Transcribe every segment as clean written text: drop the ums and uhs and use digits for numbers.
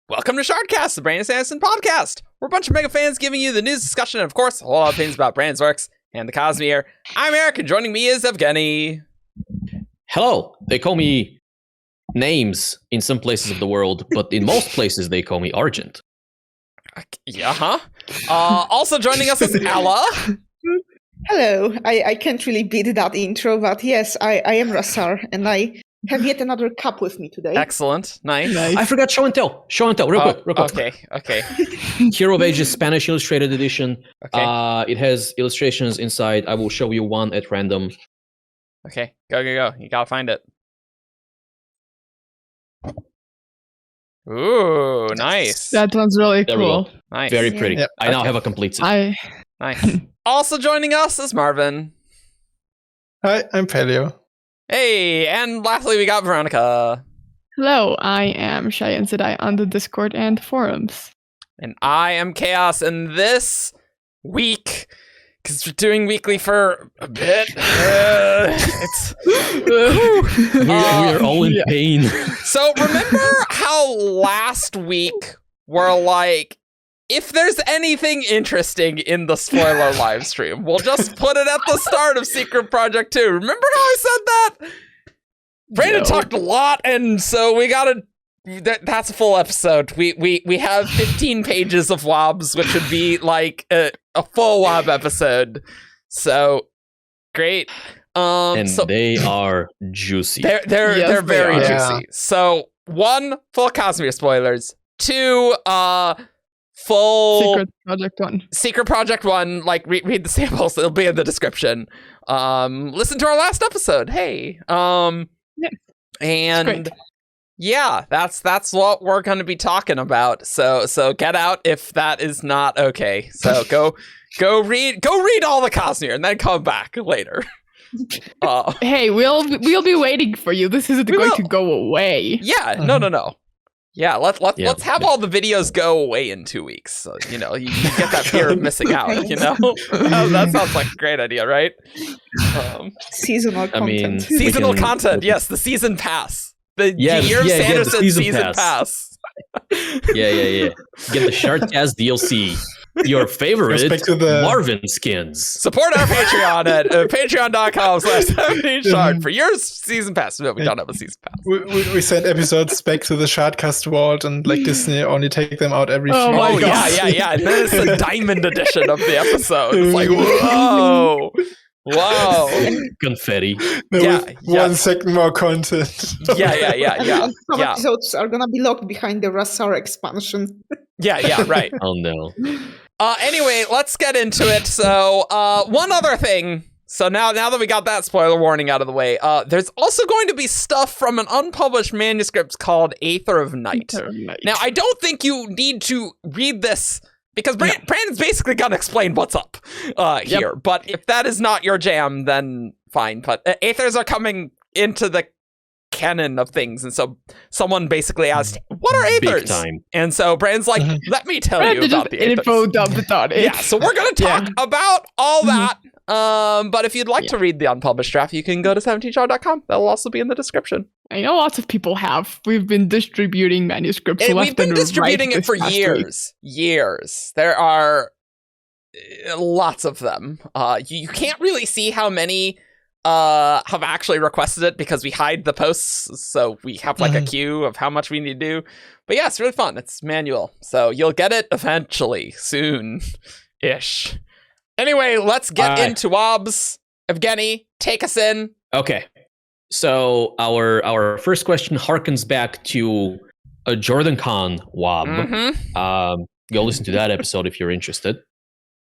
Welcome to Shardcast, the Brandon Sanderson podcast. We're a bunch of mega fans giving you the news, discussion, and of course, a whole lot of things about Brandon's works and the Cosmere. I'm Eric, and joining me is Evgeni. Hello. They call me names in some places of the world, but in most places they call me Argent. Also joining us is Ella. Hello. I can't really beat that intro, but yes, I am Rasarr, and I have yet another cup with me today. Excellent. Nice. I forgot Show and Tell. Show and Tell, real quick. Okay. Hero of Ages Spanish Illustrated Edition. Okay. It has illustrations inside. I will show you one at random. Okay, go. You gotta find it. Ooh, nice. That one's really There we cool. go. Nice. Very pretty. Yep. I now have a complete set. Nice. Also joining us is Marvin. Hi, I'm Paleo. Hey, and lastly we got Veronica. Hello, I am Cheyenne Sedai on the Discord and forums. And I am Chaos, and this week, because we're doing weekly for a bit, we are all in pain. So remember how last week we're like, if there's anything interesting in the spoiler live stream, we'll just put it at the start of Secret Project 2. Remember how I said that? Brandon talked a lot, and so we gotta... That's a full episode. We have 15 pages of WoBs, which would be like a full WoB episode. So, great. And so they are juicy. they're Yes, very they are. juicy. So, 1, full Cosmere spoilers. 2, full Secret Project 1. 1, like read the samples, it'll be in the description. Listen to our last episode. Hey. Yeah. And yeah, that's what we're going to be talking about. So get out if that is not okay. So go read all the Cosmere and then come back later. Hey, we'll be waiting for you. This isn't going to go away. Yeah, no. Yeah, let's have all the videos go away in 2 weeks. So, you get that fear of missing out, That sounds like a great idea, right? Seasonal content. Seasonal content, yes, the season pass. The Yes, Year of yeah, Sanderson the season pass. Yeah. Get the Shardcast DLC. Your favorite Respect to the- Marvin skins. Support our Patreon at patreon.com/17shard for your season pass. No, we don't have a season pass. We send episodes back to the Shardcast vault, and like Disney only take them out every Oh few my Oh, weeks. yeah. And then it's the diamond edition of the episode. It's like, whoa. Confetti. No, Yeah, with 1 second more content. Yeah. Some episodes are gonna be locked behind the Rasarr expansion. Yeah, right. Oh no. Anyway, let's get into it. So, one other thing. So now that we got that spoiler warning out of the way, there's also going to be stuff from an unpublished manuscript called Aether of Night. Now, I don't think you need to read this because Brandon's basically going to explain what's up here. But if that is not your jam, then fine. But Aethers are coming into the canon of things, and so someone basically asked, what are Aethers? Big time. And so Brandon's like, let me tell you about the Aethers. Info dumped on it. Yeah, so we're going to talk about all that. But if you'd like to read the unpublished draft, you can go to 17shard.com. That'll also be in the description. I know lots of people have. We've been distributing manuscripts And left we've been and distributing right it for this past years. Years. There are lots of them. You can't really see how many have actually requested it because we hide the posts, so we have like a queue of how much we need to do. But yeah, it's really fun. It's manual, so you'll get it eventually, soon-ish. Anyway, let's get into WoBs. Evgeni, take us in. Okay. So our first question harkens back to a Jordan Khan WoB. Mm-hmm. Go listen to that episode if you're interested.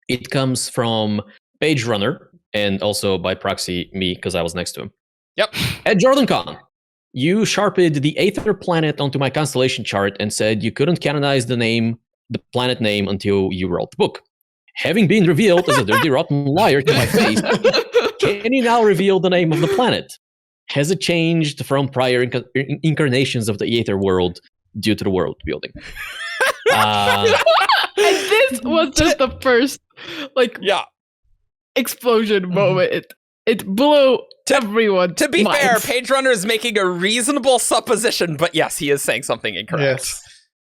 It comes from Page Runner, and also by proxy me, because I was next to him. Yep. At Jordan Khan, you sharpened the Aether planet onto my constellation chart and said you couldn't canonize the planet name until you wrote the book. Having been revealed as a dirty, rotten liar to my face, can you now reveal the name of the planet? Has it changed from prior incarnations of the Aether world due to the world building? And this was just the first, explosion moment. It blew everyone. To be fair, Page Runner is making a reasonable supposition, but yes, he is saying something incorrect. Yes.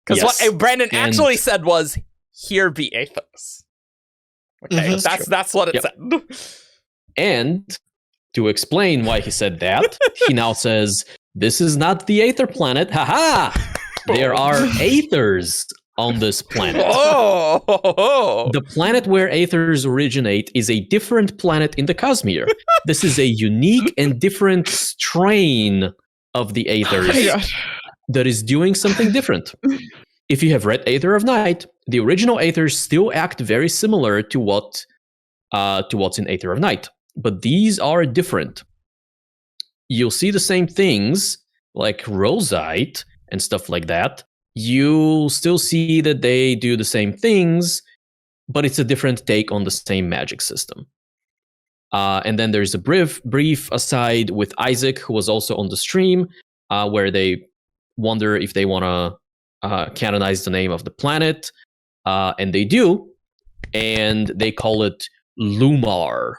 Because Yes. what Brandon And- actually said was, "Here be Aethers." Okay, Mhm. that's what it Yep. said. And to explain why he said that, he now says, "This is not the Aether planet. Haha! There are Aethers on this planet." Oh, The planet where Aethers originate is a different planet in the Cosmere. This is a unique and different strain of the Aethers that is doing something different. If you have read Aether of Night, the original Aethers still act very similar to what's in Aether of Night, but these are different. You'll see the same things like Rosite and stuff like that. You'll still see that they do the same things, but it's a different take on the same magic system. And then there's a brief aside with Isaac, who was also on the stream, where they wonder if they want to canonize the name of the planet, and they do, and they call it Lumar.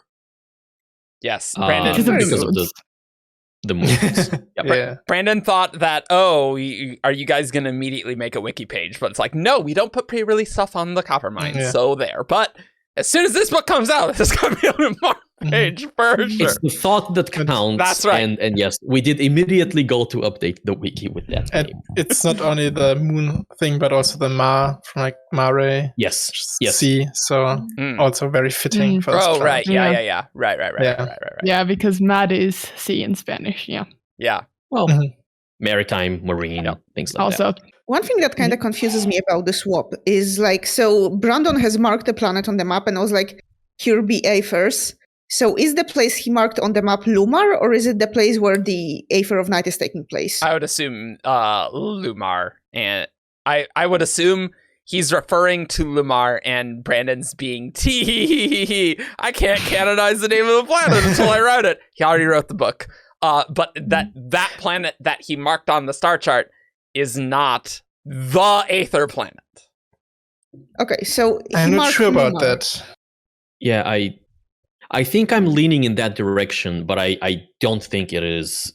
yes, Brandon. Because of the moons. Yeah. Brandon thought that, are you guys going to immediately make a wiki page? But it's like, no, we don't put pre-release stuff on the Copper Mine, Yeah. so there. But as soon as this book comes out, there's going to be on the page for sure. It's the thought that counts. That's right. And yes, we did immediately go to update the wiki with that And name. it's not only the moon thing, but also the Ma from like Mare. Yes. Yes. Sea, so Mm. also very fitting for this Oh, planet. right. Yeah. Yeah. Right. Yeah. Yeah, because mad is sea in Spanish. Yeah. Yeah. Well, Mhm. maritime, marine, things like Also, One thing that kind of confuses me about the swap is like, so Brandon has marked the planet on the map, and I was like, here be Aethers. So is the place he marked on the map Lumar, or is it the place where the Aether of Night is taking place? I would assume Lumar. And I would assume he's referring to Lumar, and Brandon's being I can't canonize the name of the planet until I write it. He already wrote the book. But that planet that he marked on the star chart is not the Aether planet. Okay, so I'm he not marked sure about Lumar. that. Yeah, I think I'm leaning in that direction, but I don't think it is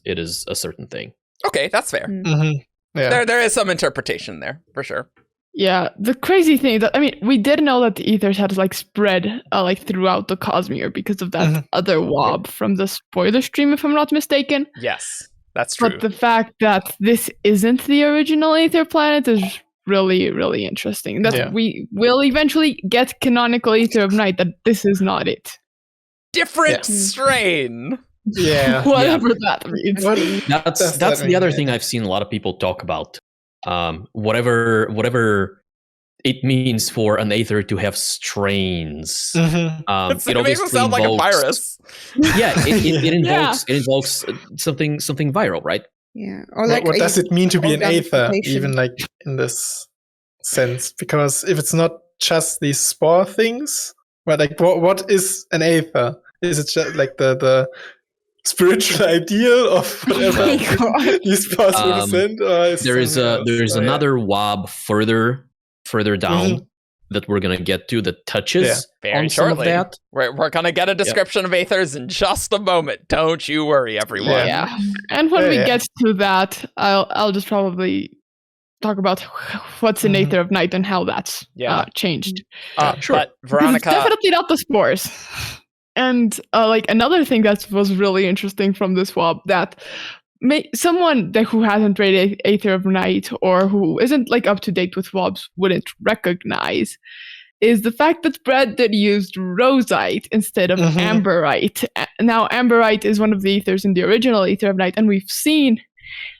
a certain thing. Okay, that's fair. Hmm Yeah. There is some interpretation there, for sure. yeah, the crazy thing that we did know that the Aethers had like spread like throughout the Cosmere because of that Mhm. other wob from the spoiler stream, if I'm not mistaken. Yes, that's true. But the fact that this isn't the original Aether planet is really, really interesting. That Yeah. we will eventually get canonical Aether of Night, that this is not it. Different Yeah. strain. Yeah. Whatever that means. What- That's Does that the mean other it? thing I've seen a lot of people talk about. Whatever it means for an Aether to have strains. Mhm. It makes it sound like a virus. Yeah, it invokes Yeah. it invokes something viral, right? Yeah, or like What does it mean to be an organic Aether, mutation. even like in this sense? Because if it's not just these spore things, but like what is an Aether? Is it just like the spiritual ideal of whatever these spores represent? Or is There's something else? another wob further down Mhm. that we're gonna get to that touches Yeah. Very on some of shortly. that. We're gonna get a description of Aethers in just a moment. Don't you worry, everyone. Yeah. And when we Yeah. get to that, I'll just probably talk about what's in Mhm. Aether of Night and how that's Yeah. changed. Sure. But Because Veronica, it's definitely not the spores. And like another thing that was really interesting from this swap that someone who hasn't read Aether of Night or who isn't like up to date with swabs wouldn't recognize is the fact that Brandon used Rosite instead of Mhm. Amberite. Now, Amberite is one of the Aethers in the original Aether of Night, and we've seen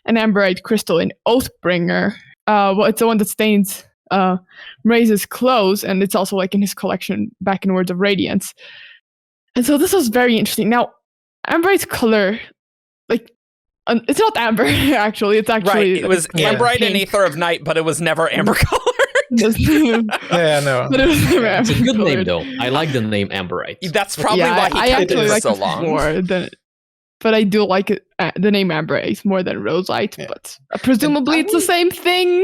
an Amberite crystal in Oathbringer. Well, it's the one that stains Mraze's clothes, and it's also like in his collection back in Words of Radiance. And so this was very interesting. Now, Amberite's color, like, it's not amber, actually. It's actually... right? It was Yeah. Amberite and pink. Aether of Night, but it was never amber colored. Yeah, no. But it was never It's a amber good name colored. though. I like the name Amberite. That's probably Yeah, why he I kept it actually for like so it long. more than... But I do like it, the name Amberite more than Rosite. Yeah. But presumably it's the same thing.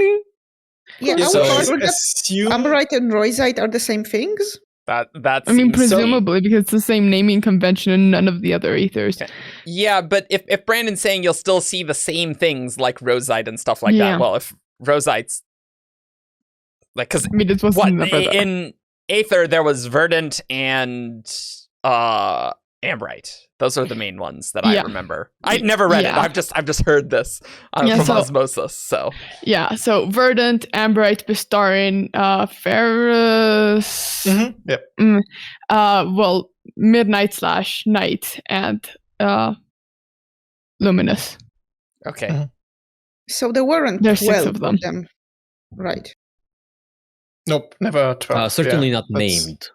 Yeah, Yeah, I so would I argue that assume Amberite and Rosite are the same things. That I mean, seems silly. presumably because it's the same naming convention and none of the other Aethers. Okay. Yeah, but if Brandon's saying you'll still see the same things like Rosite and stuff like Yeah. that, well, if Rosite's Like, because I mean, it wasn't never there. in Aether there was Verdant and Ambrite. Those are the main ones that I remember. I never read it. I've just heard this from osmosis. So so Verdant, Ambrite, Bistarin, Ferrous. Yep. Well, Midnight / Night and Luminous. Okay. So there weren't There's 12 6 of them. Right. Nope, never 12. Certainly not that's- named.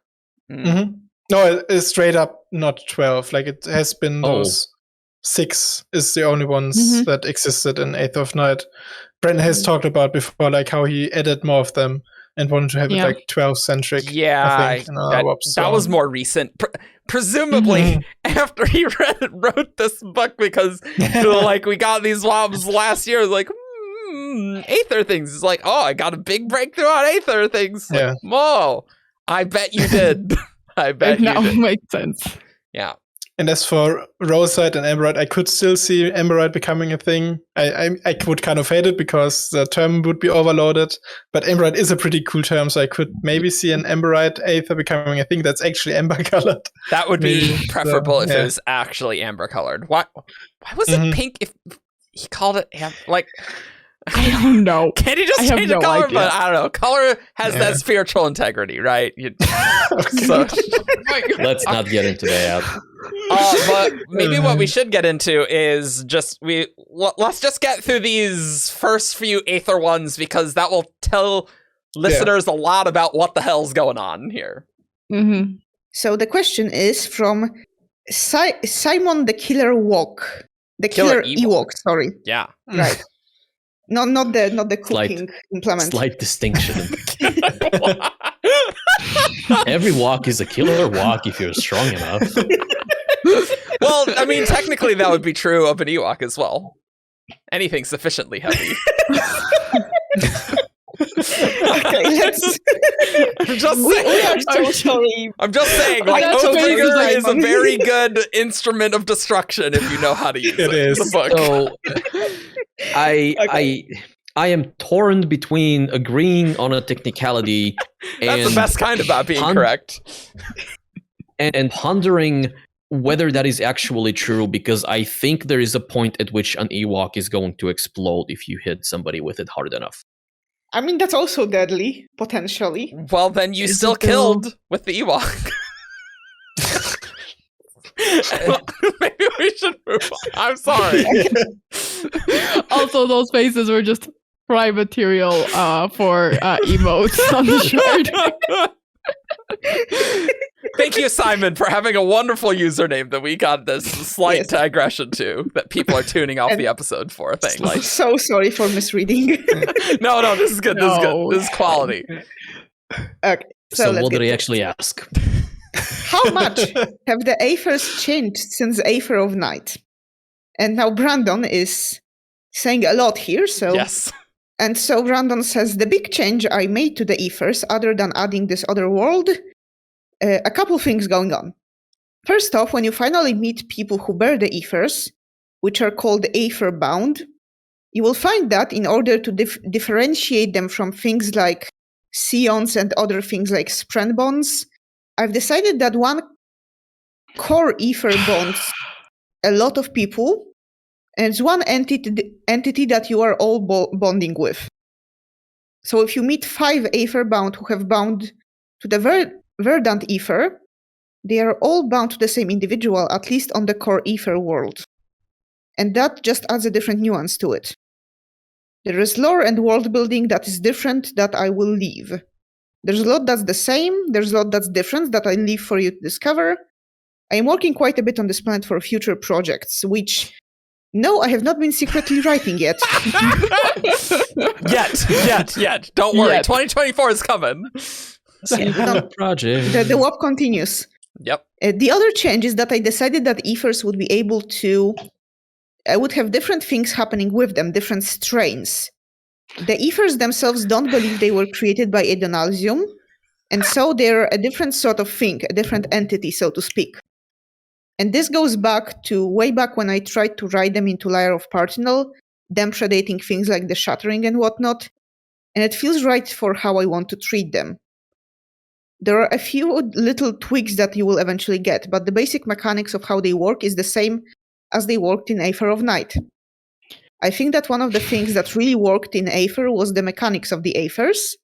Mhm. No, it's straight up not 12. Like, it has been those 6 is the only ones that existed in Eighth of Night. Brent has talked about before, like, how he added more of them and wanted to have it like 12-centric. Yeah, I think, that was more recent. Presumably after he wrote this book, because like we got these WoBs last year, like Aether things. It's like, oh, I got a big breakthrough on Aether things. Like, Yeah. whoa, I bet you did. I bet you now did. makes sense. Yeah. And as for Rosite and Amberite, I could still see Amberite becoming a thing. I would kind of hate it because the term would be overloaded. But Amberite is a pretty cool term, so I could maybe see an Amberite Aether becoming a thing that's actually amber colored. That would be Maybe. preferable if Yeah. it was actually amber colored. Why was it pink if he called it like I don't know. can't he just I have change the no color? idea. But I don't know. Color has that spiritual integrity, right? So, Let's not get into that. but maybe what we should get into is just let's just get through these first few Aether ones, because that will tell listeners a lot about what the hell's going on here. Mm-hmm. So the question is from Simon the Killer Walk. The Killer Ewok, sorry. Yeah. Right. Not the cooking implement. Slight distinction. Every walk is a killer walk if you're strong enough. Well, I mean, technically that would be true of an Ewok as well. Anything sufficiently heavy. Okay, let's. I'm just We saying. are so sorry. I'm just saying, like, That's okay, Oathbringer is a Simon. very good instrument of destruction if you know how to use it. It is. The book. So I am torn between agreeing on a technicality That's and the best kind about being correct. and pondering whether that is actually true, because I think there is a point at which an Ewok is going to explode if you hit somebody with it hard enough. I mean, that's also deadly, potentially. Well, then you Is still it though? killed with the Ewok. Maybe we should move on. I'm sorry. Also, those faces were just prime material for emotes on the shard. Thank you, Simon, for having a wonderful username that we got this slight digression to, that people are tuning off the episode for. Thanks. So sorry for misreading. No, this is good. This is good. This is quality. Okay, So let's what get did he to it. actually ask? How much have the Aethers changed since Aether of Night? And now Brandon is saying a lot here. So Yes. And so Brandon says, the big change I made to the Aethers, other than adding this other world, a couple things going on. First off, when you finally meet people who bear the Aethers, which are called Aether-bound, you will find that in order to differentiate them from things like Scions and other things like Spren bonds, I've decided that one core Aether bonds a lot of people, and it's one entity that you are all bonding with. So if you meet 5 Aether-bound who have bound to the Verdant Aether, they are all bound to the same individual, at least on the core Aether world. And that just adds a different nuance to it. There is lore and world building that is different that I will leave. There's a lot that's the same, there's a lot that's different that I leave for you to discover. I am working quite a bit on this planet for future projects, which, no, I have not been secretly writing yet. Yet. Don't worry. Yet. 2024 is coming. Project. The WoP continues. Yep. The other change is that I decided that Aethers would be able to... I would have different things happening with them, different strains. The Aethers themselves don't believe they were created by Edonalsium, and so they're a different sort of thing, a different entity, so to speak. And this goes back to way back when I tried to write them into Lyre of Partinal, them predating things like the Shattering and whatnot. and it feels right for how I want to treat them. There are a few little tweaks that you will eventually get, but the basic mechanics of how they work is the same as they worked in Aether of Night. I think that one of the things that really worked in Aether was the mechanics of the Aethers.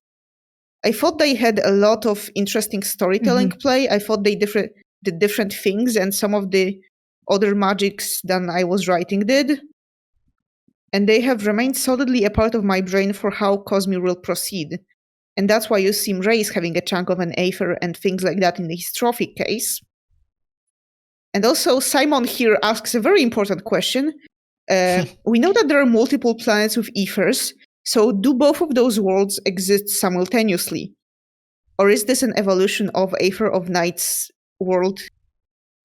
I thought they had a lot of interesting storytelling play. I thought they did different things, and some of the other magics than I was writing did. And they have remained solidly a part of my brain for how Cosmere will proceed. And that's why you see Mraize having a chunk of an Aether and things like that in his trophy case. And also, Simon here asks a very important question. We know that there are multiple planets with Ethers, so do both of those worlds exist simultaneously? Or is this an evolution of Aether of Night's world?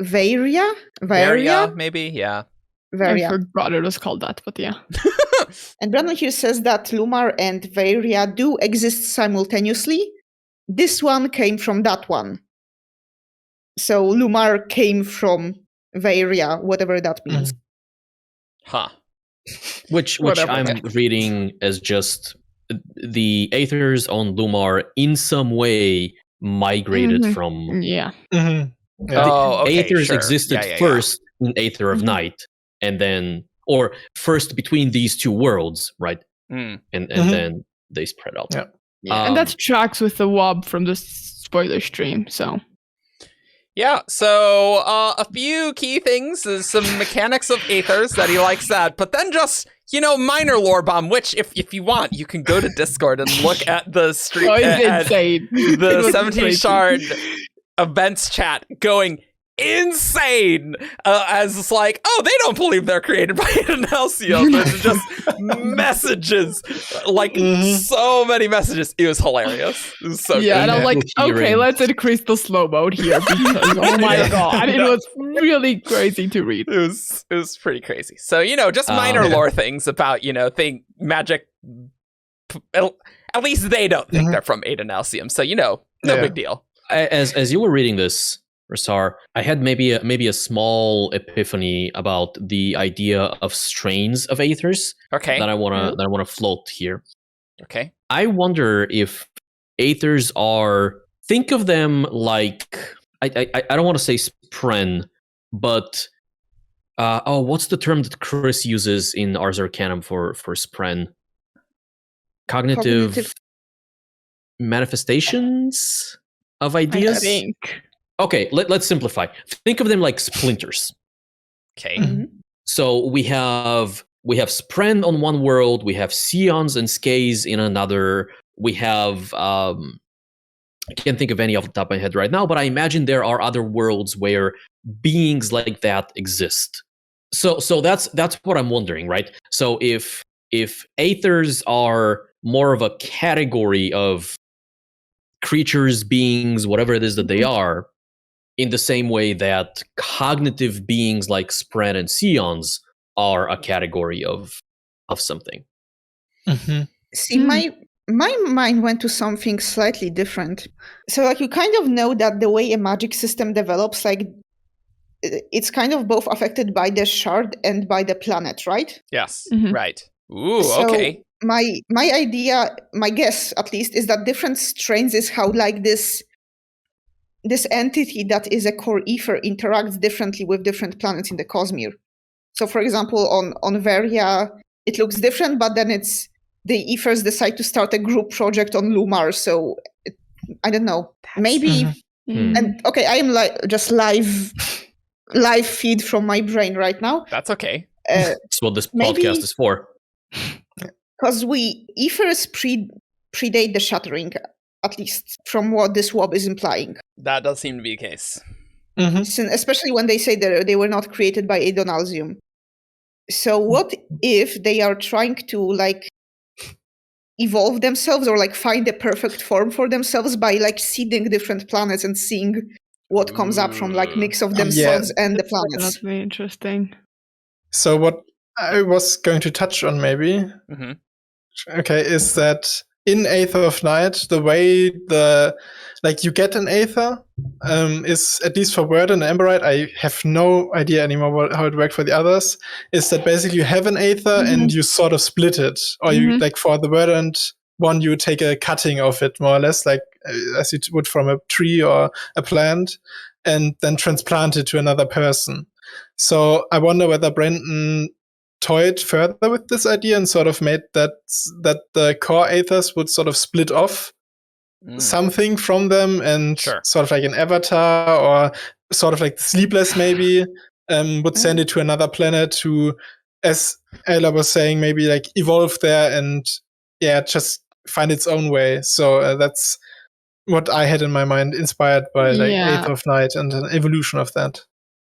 Varia, maybe, yeah. Varia. I forgot it was called that, but yeah. And Brandon here says that Lumar and Varia do exist simultaneously. This one came from that one. So Lumar came from Varia, whatever that means. Huh. Which Whatever. I'm reading as just the Aethers on Lumar in some way migrated from... Yeah. Mhm. Oh, okay, Aethers sure. existed Yeah. first in Aether of Night, and then... Or first between these two worlds, right? Mm. And Mhm. then they spread out. Yeah. And that tracks with the WoB from the spoiler stream, so... Yeah, so a few key things is some mechanics of Aethers that he likes that, but then just, minor lore bomb, which if you want, you can go to Discord and look at the stream. Oh, it's insane. It The was 17 crazy. shard events chat going insane as it's like, oh, they don't believe they're created by Aether. There's just messages, like so many messages. It was hilarious. It was so Yeah, good. and I'm like, okay, Hearing. let's increase the slow mode here because oh my god, it was really crazy to read. It was pretty crazy. So, just minor lore things about, magic. At least they don't think they're from Aether. So, no big deal. As you were reading this, Rasarr, I had maybe a small epiphany about the idea of strains of Aethers Okay. that I wanna float here. Okay. I wonder if Aethers are, think of them like, I don't want to say spren, but what's the term that Chris uses in Ars Arcanum for spren? Cognitive manifestations of ideas? I think. Okay, let's simplify. Think of them like splinters. Okay. So we have spren on one world, we have scions and skays in another. We have I can't think of any off the top of my head right now, but I imagine there are other worlds where beings like that exist. So that's what I'm wondering, right? So if Aethers are more of a category of creatures, beings, whatever it is that they are, in the same way that cognitive beings like spren and scions are a category of something. See, my mind went to something slightly different. So, you kind of know that the way a magic system develops, it's kind of both affected by the shard and by the planet, right? Yes. Mhm. Right. Ooh, So okay. My idea, my guess at least, is that different strains is how this entity that is a core ether interacts differently with different planets in the Cosmere. So, for example, on Varia, it looks different, but then the ethers decide to start a group project on Lumar. So, I don't know. Maybe. And okay, I am just live feed from my brain right now. That's okay. That's what this maybe- podcast is for. Because ethers predate the shattering, at least from what this WoB is implying. That does seem to be the case. Especially when they say that they were not created by Adonalsium. So what if they are trying to evolve themselves or find the perfect form for themselves by seeding different planets and seeing what comes up from mix of themselves and the planets? That's very interesting. So what I was going to touch on maybe, okay, is that in Aether of Night, the way you get an Aether is, at least for Verdant and Emberite, I have no idea anymore how it worked for the others, is that basically you have an Aether and you sort of split it. Or you, for the Verdant one you take a cutting of it, more or less, like as you would from a tree or a plant, and then transplant it to another person. So I wonder whether Brandon toyed further with this idea and sort of made that the core Aethers would sort of split off something from them, and sort of like an avatar, or sort of like Sleepless maybe, would send it to another planet to, as Ayla was saying, maybe like evolve there and just find its own way. So that's what I had in my mind, inspired by like Aether of Night and an evolution of that.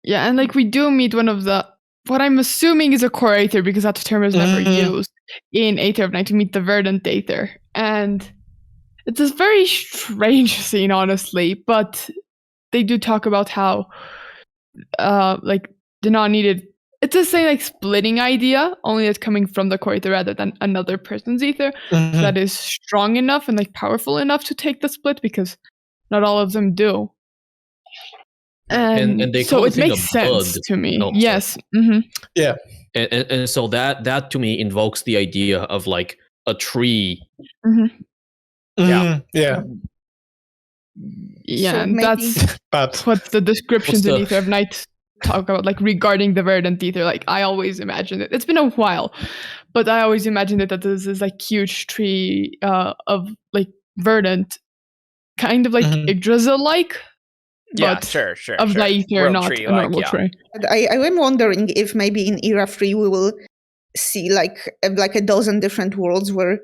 Yeah, and like we do meet one of the, what I'm assuming is a core Aether, because that term is never used in Aether of Night. We meet the Verdant Aether, and it's a very strange scene, honestly, but they do talk about how like Dana needed, it's the same like splitting idea, only it's coming from the core Aether rather than another person's Aether that is strong enough and like powerful enough to take the split, because not all of them do. And they so it makes sense to me. No, yes. Yeah. And so that to me invokes the idea of like a tree. Yeah. Yeah. Yeah, so and that's what the descriptions in Aether of Night talk about, like regarding the Verdant Aether. Like I always imagined it. It's been a while, but I always imagined it that this is like huge tree of like verdant, kind of like Yggdrasil-like. Yeah, sure. Of the Aether, not a normal tree. I am wondering if maybe in Era 3 we will see like a dozen different worlds where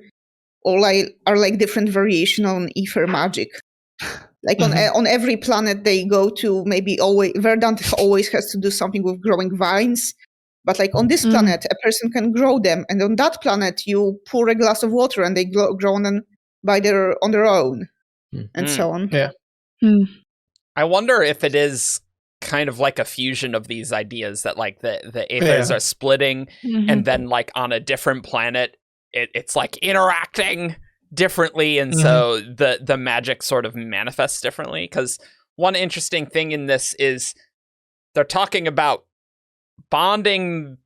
all are like different variation on Aether magic. Like on every planet they go to, maybe always Verdant always has to do something with growing vines, but like on this planet a person can grow them, and on that planet you pour a glass of water and they grow on their own, and so on. Yeah. I wonder if it is kind of like a fusion of these ideas that like the Aethers are splitting, and then like on a different planet it's like interacting differently, and so the magic sort of manifests differently. Because one interesting thing in this is they're talking about bonding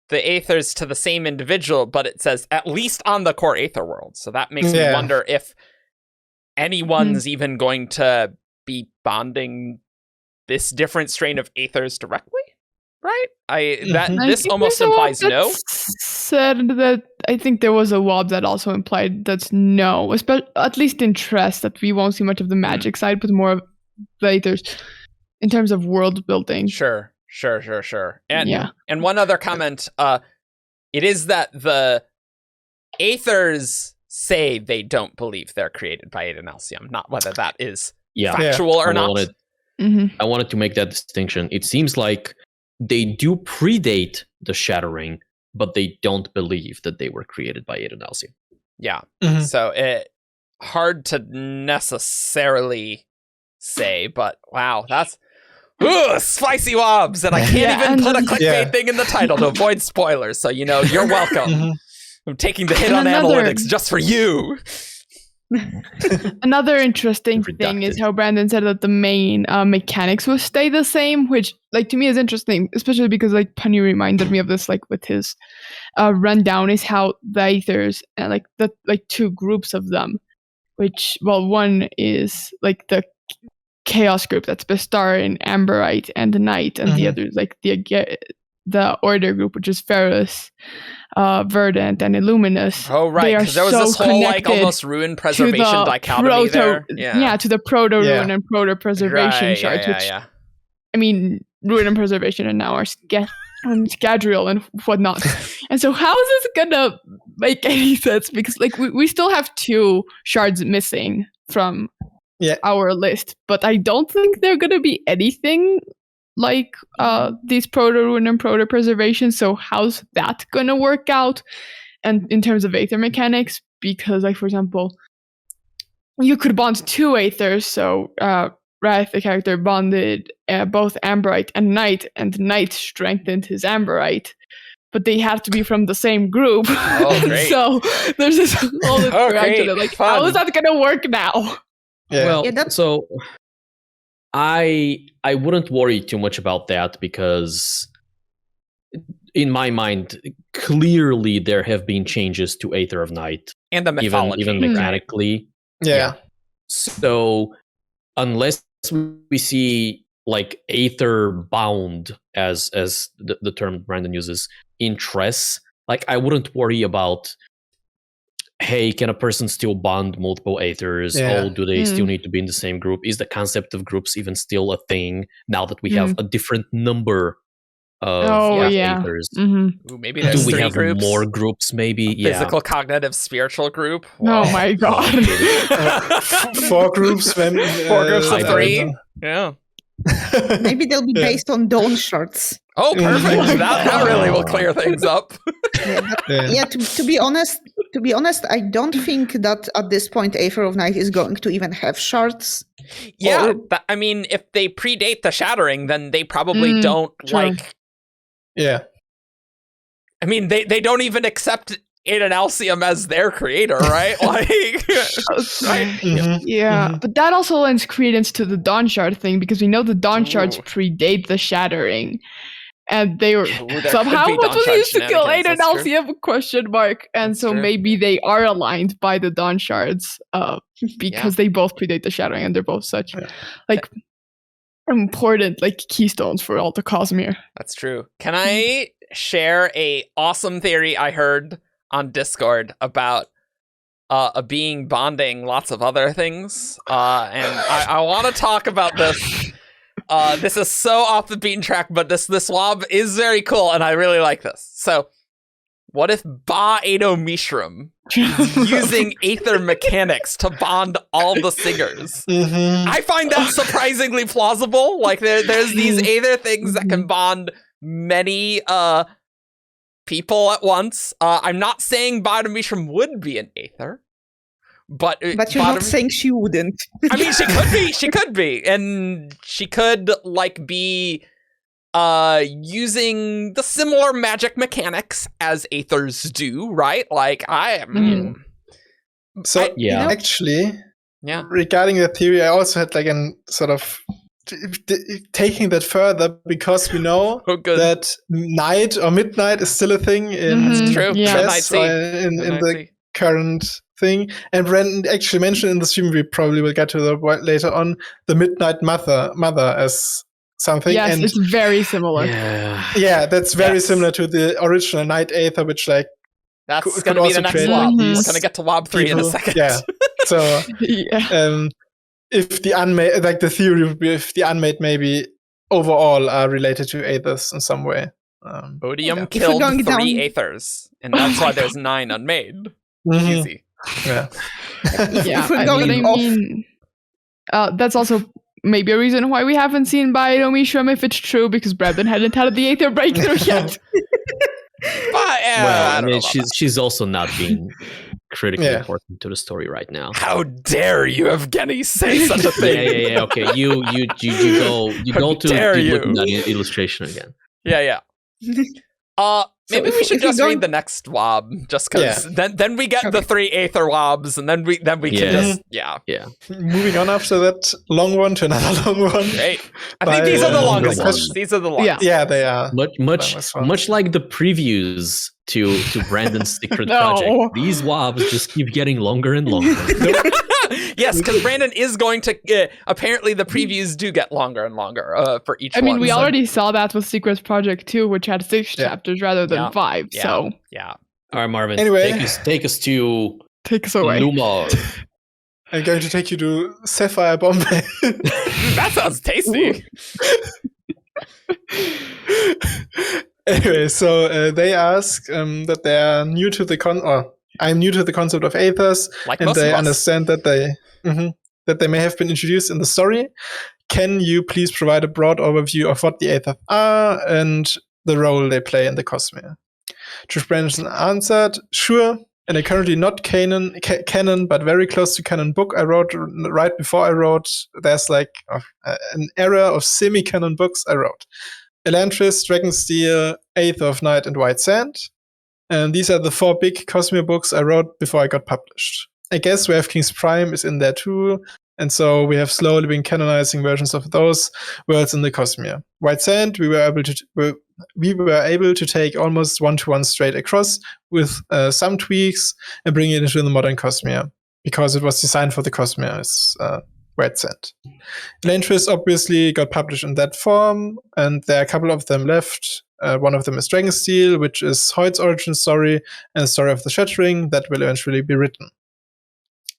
the Aethers to the same individual, but it says at least on the core Aether world. So that makes me wonder if anyone's even going to be bonding this different strain of Aethers directly, right? This almost implies no. Said that I think there was a WoB that also implied that's no, at least in Tress, that we won't see much of the magic side, but more of the Aethers in terms of world building. Sure. And one other comment, it is that the Aethers say they don't believe they're created by Adonalsium, not whether that is factual or not. I wanted to make that distinction. It seems like they do predate the shattering, but they don't believe that they were created by Adonalsium. Yeah. So it hard to necessarily say, but wow, that's spicy WoBs, and I can't even put a clickbait thing in the title to avoid spoilers. So you're welcome. I'm taking the hit on analytics just for you. Another interesting thing is how Brandon said that the main mechanics will stay the same, which like to me is interesting, especially because like Penny reminded me of this like with his rundown, is how the Aethers and like the two groups of them, which one is like the Chaos group, that's Bestar and Amberite and the Night, and the other is like the Order group, which is Ferrous, Verdant, and Illuminous. Oh, right, because there was this whole like almost ruin preservation dichotomy there. Yeah, to the proto-ruin and proto-preservation shards, which, I mean, ruin and preservation and now are Scadrial and whatnot. And so how is this gonna make any sense? Because like we still have 2 shards missing from our list, but I don't think they're gonna be anything like these proto-ruin and proto-preservation. So how's that gonna work out? And in terms of Aether mechanics, because like for example, you could bond 2 Aethers. So Wrath, the character, bonded both Amberite and Night, and Night strengthened his Amberite, but they have to be from the same group. Oh, great. So there's this whole interaction. Like, how is that gonna work now? Yeah. Well, so I wouldn't worry too much about that, because in my mind, clearly there have been changes to Aether of Night, And the mythology. even mechanically. Yeah. So unless we see like Aether bound, as the term Brandon uses, in Tress, like I wouldn't worry about, hey, can a person still bond multiple Aethers? Yeah. Oh, do they still need to be in the same group? Is the concept of groups even still a thing now that we have a different number of Aethers? Mm-hmm. Ooh, maybe there's Do we 3 have groups? more groups? Maybe, Physical, cognitive, spiritual group. Oh my god. 4 groups when 4 groups I of don't 3. Yeah. Maybe they'll be based on dawn shards. Oh, perfect. That really will clear things up. To be honest, I don't think that at this point Aether of Night is going to even have shards. Yeah, I mean, if they predate the Shattering, then they probably don't like. Yeah. I mean, they don't even accept Aiden Alcium as their creator, right? Like, right? Mm-hmm. But that also lends credence to the Dawn Shard thing, because we know the Dawn Shards predate the Shattering. And they were somehow what was used to kill Aiden Alcium? Question mark. And That's so true. maybe they are aligned by the Dawn Shards because they both predate the Shattering, and they're both such like important like keystones for all the Cosmere. That's true. Can I share a awesome theory I heard on Discord about a being bonding lots of other things? And I want to talk about this. This is so off the beaten track, but this WoB is very cool, and I really like this. So, what if Ba Ado Mishram is using Aether mechanics to bond all the singers? I find that surprisingly plausible. Like, there's these Aether things that can bond many people at once. I'm not saying Ba Ado Mishram would be an Aether. But you're not saying she wouldn't. I mean, she could be, and she could like be using the similar magic mechanics as Aethers do, right? Like actually, regarding that theory, I also had like a sort of taking that further, because we know that night or midnight is still a thing in chess or in the current thing. And Brandon actually mentioned in the stream, we probably will get to the later on, the Midnight Mother as something. Yes, and it's very similar. Yeah, that's very similar to the original Night Aether, which like that's going to be the next WoB. We're going to get to WoB 3 in a second. Yeah. So if the unmade, like the theory would be, if the unmade maybe overall are related to Aethers in some way. Odium killed 3 Aethers, and that's why there's 9 unmade. Easy. Yeah. That's also maybe a reason why we haven't seen Ba Ado Mishram, if it's true, because Brandon hadn't had the Aether breakthrough yet. I mean, she's also not being critically important to the story right now. How dare you, Evgeni, say such a thing? Yeah. Okay, you go to that illustration again. Yeah. Maybe we should just read the next WoB, just because then we get the 3 Aether WoBs, and then we can just Moving on after that long one to another long one. Great. I think these are the longest ones. These are the longest. Yeah, they are. Much like the previews to Brandon's secret project. These WoBs just keep getting longer and longer. Yes, because Brandon is going to. Apparently, the previews do get longer and longer for each one. I mean, we already saw that with Secrets Project 2, which had 6 chapters rather than 5. So, all right, Marvin. Anyway, take us away. Lumar. I'm going to take you to Sapphire Bombay. That sounds tasty. Anyway, so they ask that they are new to the I'm new to the concept of Aethers, and they understand that they may have been introduced in the story. Can you please provide a broad overview of what the Aethers are and the role they play in the Cosmere? Trish Branson answered, sure, and a currently not canon, but very close to canon book I wrote right before I wrote. There's like an era of semi-canon books I wrote. Elantris, Dragonsteel, Aether of Night, and White Sand. And these are the 4 big Cosmere books I wrote before I got published. I guess Wrath King's Prime is in there too, and so we have slowly been canonizing versions of those worlds in the Cosmere. White Sand, we were we were able to take almost 1-to-1 straight across with some tweaks and bring it into the modern Cosmere, because it was designed for the Cosmere, is where it's at. Elantris obviously got published in that form, and there are a couple of them left. One of them is Dragonsteel, which is Hoyt's origin story, and the story of the Shattering that will eventually be written.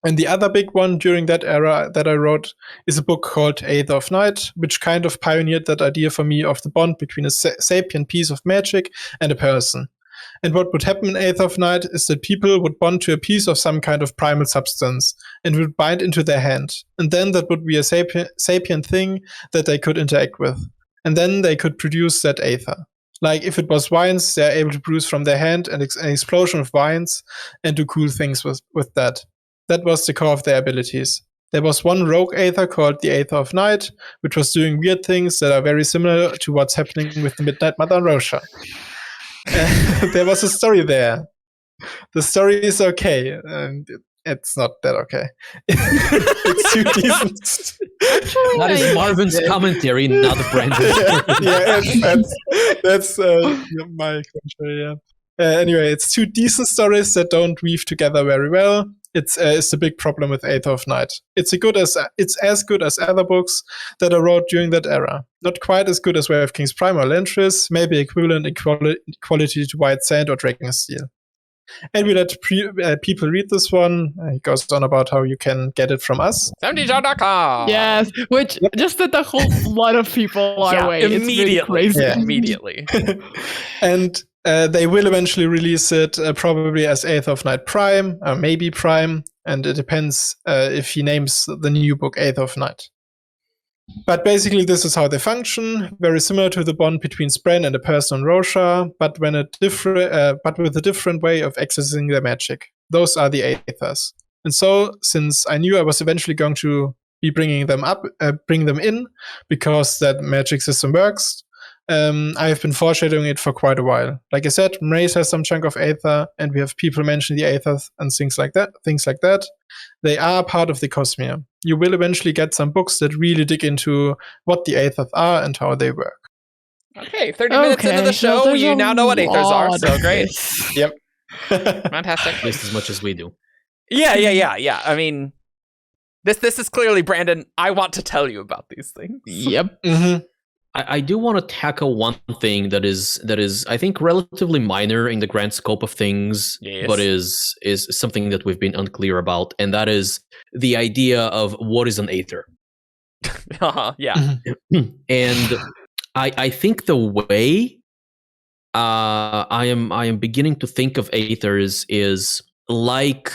And the other big one during that era that I wrote is a book called Aether of Night, which kind of pioneered that idea for me of the bond between a sapient piece of magic and a person. And what would happen in Aether of Night is that people would bond to a piece of some kind of primal substance and would bind into their hand. And then that would be a sapient thing that they could interact with. And then they could produce that Aether. Like if it was vines, they're able to produce from their hand an explosion of vines and do cool things with that. That was the core of their abilities. There was one rogue Aether called the Aether of Night, which was doing weird things that are very similar to what's happening with the Midnight Mother and Rasarr. There was a story there. The story is okay. It's not that okay. It's too decent. That is Marvin's commentary, not Brandon's. That's my commentary, yeah. Anyway, it's two decent stories that don't weave together very well. It's the big problem with Aether of Night. It's as good as other books that I wrote during that era. Not quite as good as Way of Kings Prime or Elantris, maybe equivalent in quality to White Sand or Dragonsteel. And we let people read this one. It goes on about how you can get it from us. 70joe.com. Yes, which just that a whole lot of people our way. Immediately. It's really crazy. Yeah. Immediately. And they will eventually release it probably as Aether of Night Prime, or maybe Prime, and it depends if he names the new book Aether of Night. But basically, this is how they function. Very similar to the bond between Spren and a person on Rasarr, but with a different way of accessing their magic. Those are the Aethers. And so, since I knew I was eventually going to be bring them in, because that magic system works, I have been foreshadowing it for quite a while. Like I said, Mraze has some chunk of Aether, and we have people mention the Aethers and things like that. They are part of the Cosmere. You will eventually get some books that really dig into what the Aethers are and how they work. Okay, 30 minutes into the show, there's you a now know what Aethers are, lot so of great. this. Yep. Fantastic. At least as much as we do. Yeah. I mean, this is clearly Brandon. I want to tell you about these things. Yep. Mm-hmm. I do want to tackle one thing that is I think relatively minor in the grand scope of things, Yes. but is something that we've been unclear about, and that is the idea of what is an Aether. Yeah. And I think the way I am beginning to think of Aethers is like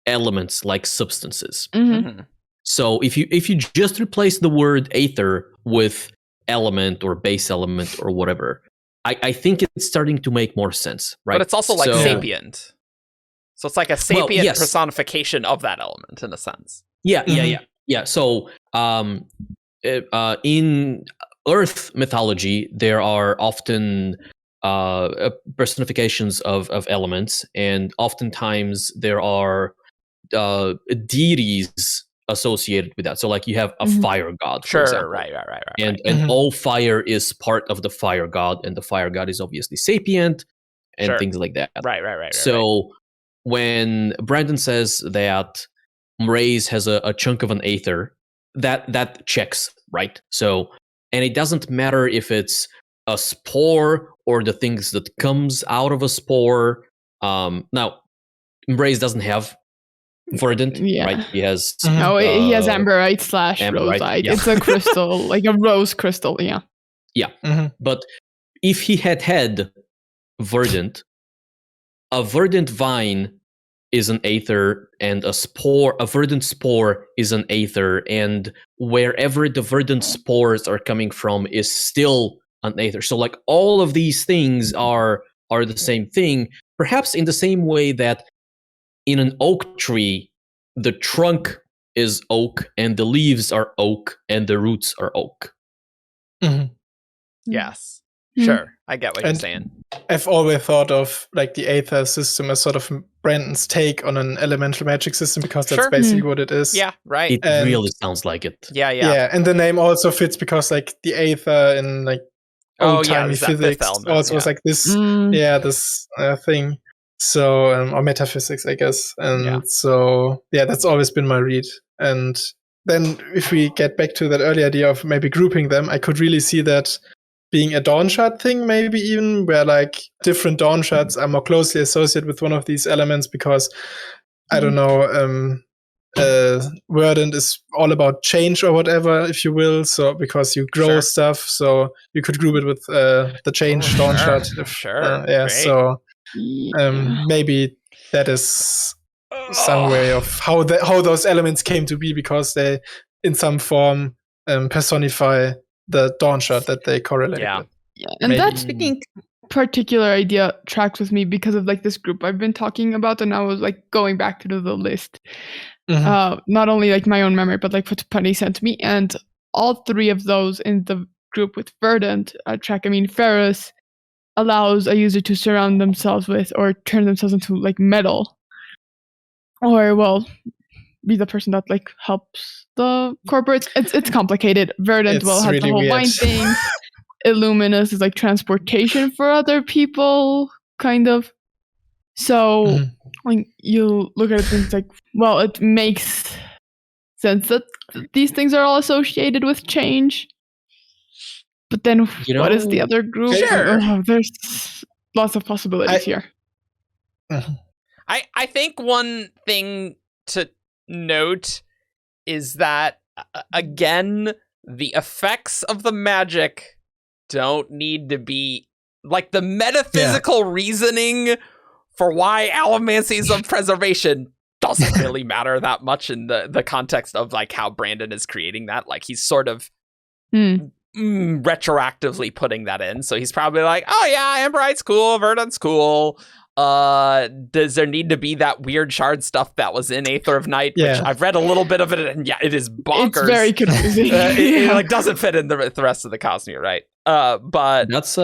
elements, like substances. Mhm. So if you just replace the word Aether with element or base element or whatever, I think it's starting to make more sense, right? But it's also like So- sapient. So it's like a sapient yes. personification of that element in a sense. Yeah. Mhm. So in Earth mythology, there are often personifications of elements, and oftentimes there are deities associated with that. So like you have a Mhm. fire god, for Sure, example. right. And Mhm. all fire is part of the fire god, and the fire god is obviously sapient and Sure. things like that. Right. So when Brandon says that Mraze has a chunk of an Aether, that checks, right? So, and it doesn't matter if it's a spore or the things that comes out of a spore. Now, Mraze doesn't have Verdant, Yeah. right? He has Mhm. No, he has Uh, amberite / amberite, rosite. yeah. It's a crystal, like a rose crystal. Yeah. Mhm. But if he had Verdant, a Verdant vine is an Aether, and a Verdant spore is an Aether, and wherever the Verdant spores are coming from is still an Aether. So like all of these things are the same thing, perhaps in the same way that in an oak tree, the trunk is oak, and the leaves are oak, and the roots are oak. Mhm. Yes. Mhm. Sure. I get what you're And- saying. I've always thought of like the Aether system as sort of Brandon's take on an elemental magic system, because that's Sure. basically what it is. Yeah, right. It And- really sounds like it. Yeah. Yeah, and the name also fits because like the Aether in like old yeah, it timey was that fifth physics. element, Also, was yeah. like this, Mm. this thing. So, or metaphysics, I guess. And Yeah. so, yeah, that's always been my read. And then if we get back to that early idea of maybe grouping them, I could really see that being a dawn shard thing, maybe even where like different dawn shards are more closely associated with one of these elements because, I don't know, Verdant is all about change or whatever, if you will. So because you grow Sure. stuff, so you could group it with the change dawn shard. Sure. Yeah. Great. So Yeah. maybe that is some way of how those elements came to be because they, in some form, personify the dawn shard that they correlate Yeah. with. Yeah, and Maybe. that Speaking particular idea tracks with me because of like this group I've been talking about, and I was like going back to the list. Mhm. Not only like my own memory, but like what Penny sent to me, and all three of those in the group with Verdant track. I mean, Ferrous allows a user to surround themselves with or turn themselves into like metal, or well, be the person that like helps the corporates. It's complicated. Verdant It's has the really whole weird. mind thing. Illuminous is like transportation for other people, kind of. So Mhm. when you look at it, it's like, well, it makes sense that these things are all associated with change. But then, what is the other group? Sure. There's lots of possibilities here. I think one thing to note is that, again, the effects of the magic don't need to be like the metaphysical reasoning for why allomancy is of preservation doesn't really matter that much in the context of like how Brandon is creating that. Like he's sort of retroactively putting that in. So he's probably like, oh yeah, Amberite's cool, Verdant's cool. Does there need to be that weird shard stuff that was in Aether of Night, which I've read a little bit of it, and yeah, it is bonkers. It's very confusing. It like doesn't fit in the rest of the Cosmere, right? But that's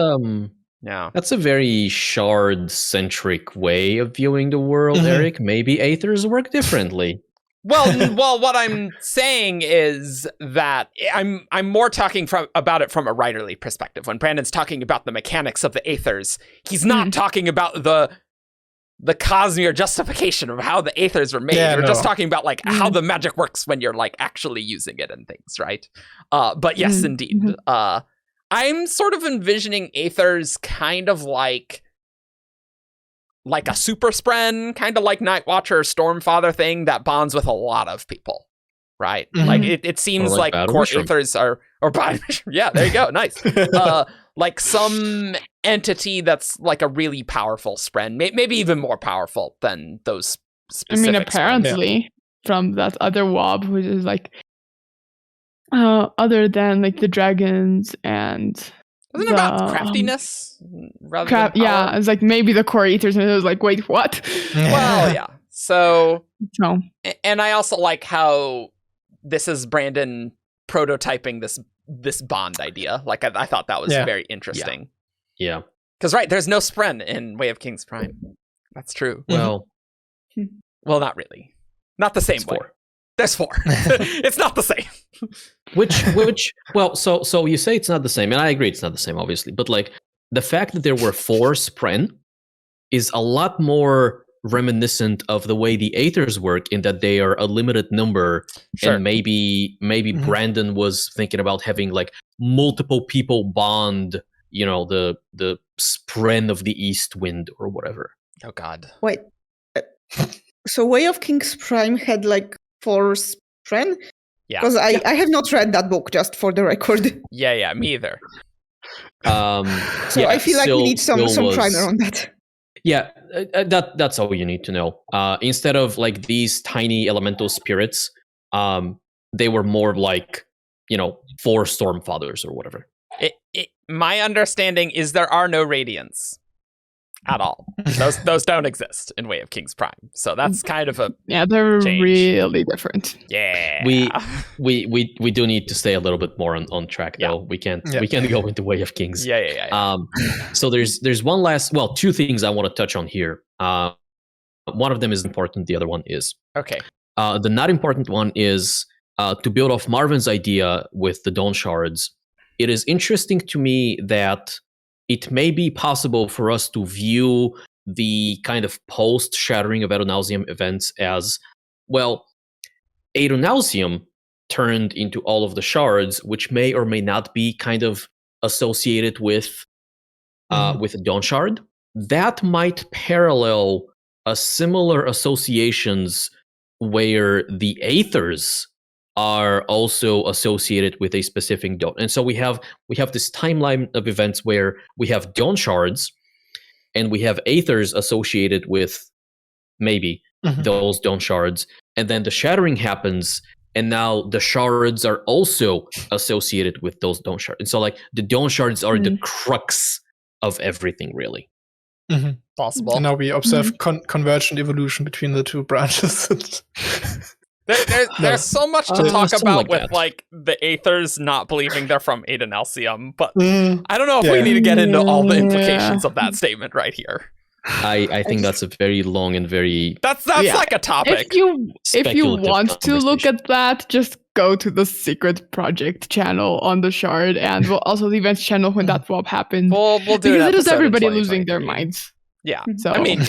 that's a very shard-centric way of viewing the world, Eric. Maybe Aethers work differently. Well, what I'm saying is that I'm more talking about it from a writerly perspective. When Brandon's talking about the mechanics of the Aethers, he's not talking about the Cosmere justification of how the Aethers were made. We're just talking about like how the magic works when you're like actually using it and things, right? But yes, indeed. I'm sort of envisioning Aethers kind of like a super spren, kind of like Night Watcher or Stormfather thing that bonds with a lot of people, right? Like it seems like core Aethers are, or yeah, there you go, nice. Like some entity that's like a really powerful spren, maybe even more powerful than those specific I mean, apparently from that other wob, which is like other than like the dragons and wasn't it about craftiness rather than power? Yeah, it's like maybe the core Aethers, and it was like, wait, what? Well, yeah. So, and I also like how this is Brandon prototyping this bond idea. Like I thought that was very interesting. Yeah. Because right, there's no spren in Way of Kings Prime. That's true. Well, not really. Not the same way. There's 4. It's not the same. Well, so you say it's not the same, and I agree it's not the same, obviously. But like the fact that there were 4 spren is a lot more reminiscent of the way the Aethers work, in that they are a limited number, and maybe Brandon was thinking about having like multiple people bond, you know, the spren of the East Wind or whatever. Oh God! Wait, so Way of Kings Prime had like 4 spren? Yeah. Because I have not read that book, just for the record. Yeah, me either. So I feel like we need some primer on that. Yeah, that's all you need to know. Instead of like these tiny elemental spirits, they were more like, you know, 4 Stormfathers or whatever. My understanding is there are no Radiants at all. Those don't exist in Way of Kings Prime. So that's kind of a they're change. Really different. Yeah. We do need to stay a little bit more on track though. We can't go into Way of Kings. Yeah. So there's one last, 2 things I want to touch on here. One of them is important, the other one is. Okay. The not important one is to build off Marvin's idea with the Dawn Shards. it is interesting to me that it may be possible for us to view the kind of post-shattering of Adonalsium events as, well, Adonalsium turned into all of the shards, which may or may not be kind of associated with the Dawn Shard. That might parallel a similar associations where the Aethers are also associated with a specific Dawn. And so we have this timeline of events where we have Dawn Shards and we have Aethers associated with maybe those Dawn Shards. And then the shattering happens, and now the shards are also associated with those Dawn Shards. And so like the Dawn Shards are the crux of everything, really. Possible. And now we observe convergent evolution between the two branches. There's so much to talk something about like with that. like the Aethers not believing they're from Adonalsium, but I don't know if we need to get into all the implications of that statement right here. I think that's a very long and very That's like a topic. If you speculative want to look conversation. at that, just go to the Secret Project channel on the Shard, and we'll also the events channel when that swap happened. We'll do Because an it was episode in everybody losing their 2023. minds. Yeah, So I mean, when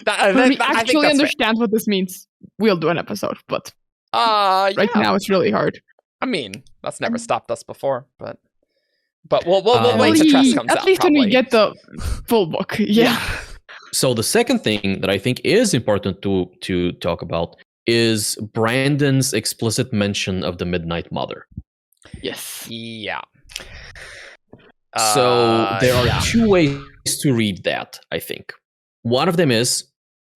we I think actually that's understand what this means, we'll do an episode. But fair. right now, it's really hard. I mean, that's never stopped us before, but we'll wait till Tress comes out. At least probably. when we get the full book. Yeah. So the second thing that I think is important to talk about is Brandon's explicit mention of the Midnight Mother. Yes. Yeah. So there are yeah. two ways to read that, I think. One of them is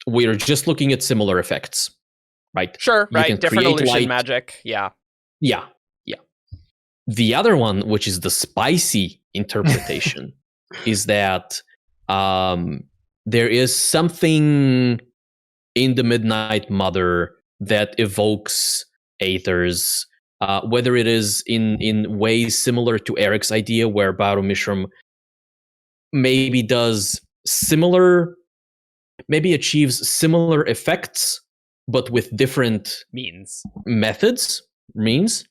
we're just looking at similar effects, right? Sure, You right. can Different create illusion light. magic. Yeah. Yeah. The other one, which is the spicy interpretation, is that there is something in the Midnight Mother that evokes Aethers, whether it is in ways similar to Eric's idea, where Baru Mishram maybe does similar, maybe achieves similar effects, but with different Means. means,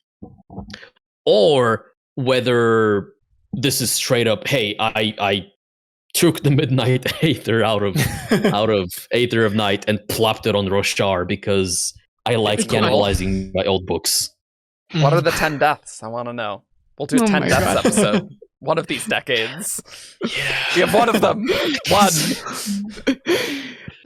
or whether this is straight up, hey, I took the Midnight Aether out of Aether of Night and plopped it on Rasarr because I like It's cool. cannibalizing my old books. What are the 10 deaths? I want to know. We'll do Oh 10 my deaths God. episode. One of these decades. We have one of them. One.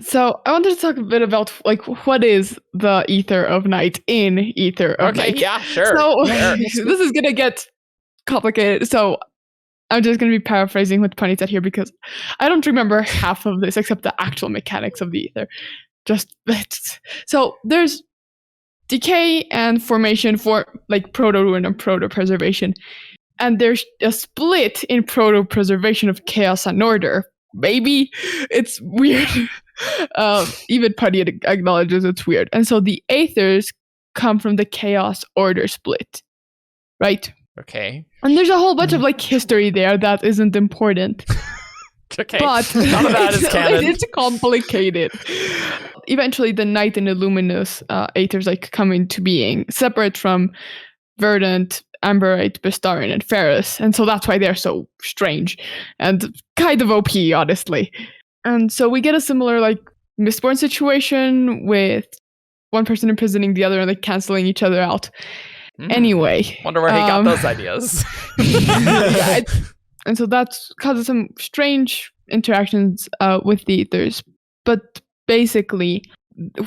So I wanted to talk a bit about like what is the Aether of Night in Aether of Okay, Night. yeah, sure. So Sure. this is gonna get complicated. So I'm just gonna be paraphrasing what Punny said here because I don't remember half of this except the actual mechanics of the Aether. Just so there's decay and formation for like proto-ruin and proto-preservation. And there's a split in proto-preservation of chaos and order. Maybe it's weird. Even Putty acknowledges it's weird. And so the Aethers come from the chaos order split, right? Okay. And there's a whole bunch of like history there that isn't important. Okay. But None of that is canon. it's complicated. Eventually, the Night and Illuminous Aethers like come into being, separate from Verdant, Amberite, Bestarian, and Ferris, and so that's why they're so strange and kind of OP, honestly. And so we get a similar like Mistborn situation with one person imprisoning the other and like canceling each other out. Anyway, Wonder where he got those ideas. yeah, and so that causes some strange interactions with the Aethers. But basically,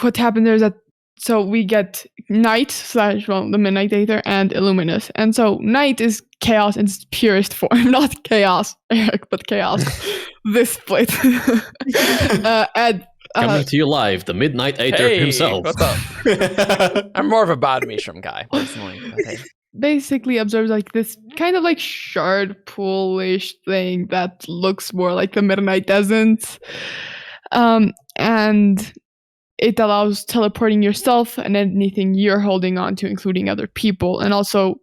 what happened there is that so we get Night / the Midnight Aether and Illuminous. And so Night is chaos in its purest form. Not chaos, Eric, but chaos. This split. And Coming to you live, the Midnight Aether Hey, himself. what's up? I'm more of a Bad Mishram guy, personally. Okay. basically observes like this kind of like shard pool-ish thing that looks more like the Midnight doesn't. And it allows teleporting yourself and anything you're holding on to, including other people, and also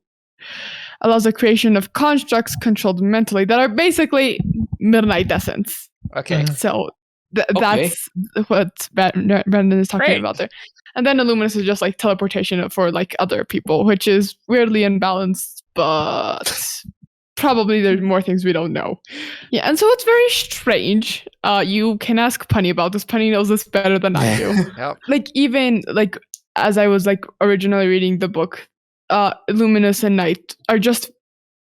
allows the creation of constructs controlled mentally that are basically Midnight essence. Okay. So that's what Brandon is talking about there. And then Illuminous is just like teleportation for like other people, which is weirdly imbalanced, but probably there's more things we don't know. Yeah, and so it's very strange. You can ask Punny about this. Punny knows this better than I do. Yep. Like, even like as I was like originally reading the book, Luminous and Night are just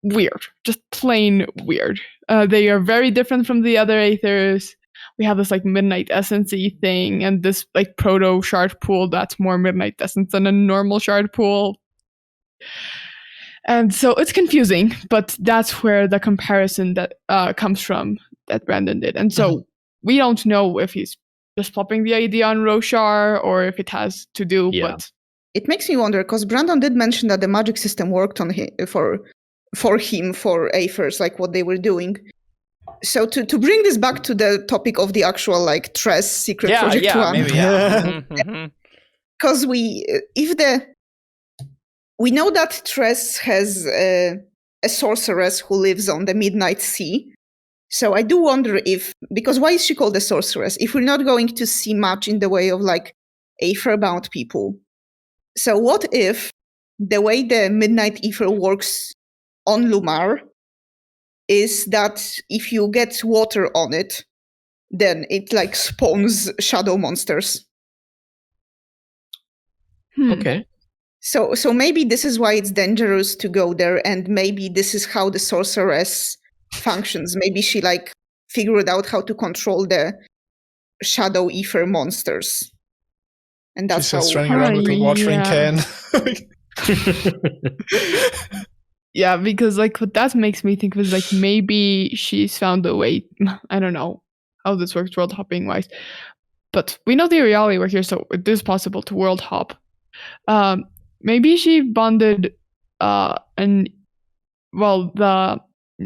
weird, just plain weird. They are very different from the other Aethers. We have this like Midnight Essence-y thing, and this like proto shard pool that's more Midnight Essence than a normal shard pool. And so it's confusing, but that's where the comparison that comes from that Brandon did. And so we don't know if he's just plopping the idea on Rasarr or if it has to do. But it makes me wonder, because Brandon did mention that the magic system worked on him for Aethers, like what they were doing. So to bring this back to the topic of the actual like Tress Secret Project 1. Maybe, yeah. Because we know that Tress has a sorceress who lives on the Midnight Sea. So I do wonder because why is she called a sorceress? If we're not going to see much in the way of like Aether-bound people. So what if the way the Midnight Aether works on Lumar is that if you get water on it, then it like spawns shadow monsters. Okay. So maybe this is why it's dangerous to go there, and maybe this is how the sorceress functions. Maybe she like figured out how to control the shadow Aether monsters. And that's She's just running around with a watering can. Yeah, because like what that makes me think was like maybe she's found a way. I don't know how this works world hopping wise, but we know the reality we're here, so it is possible to world hop. Maybe she bonded the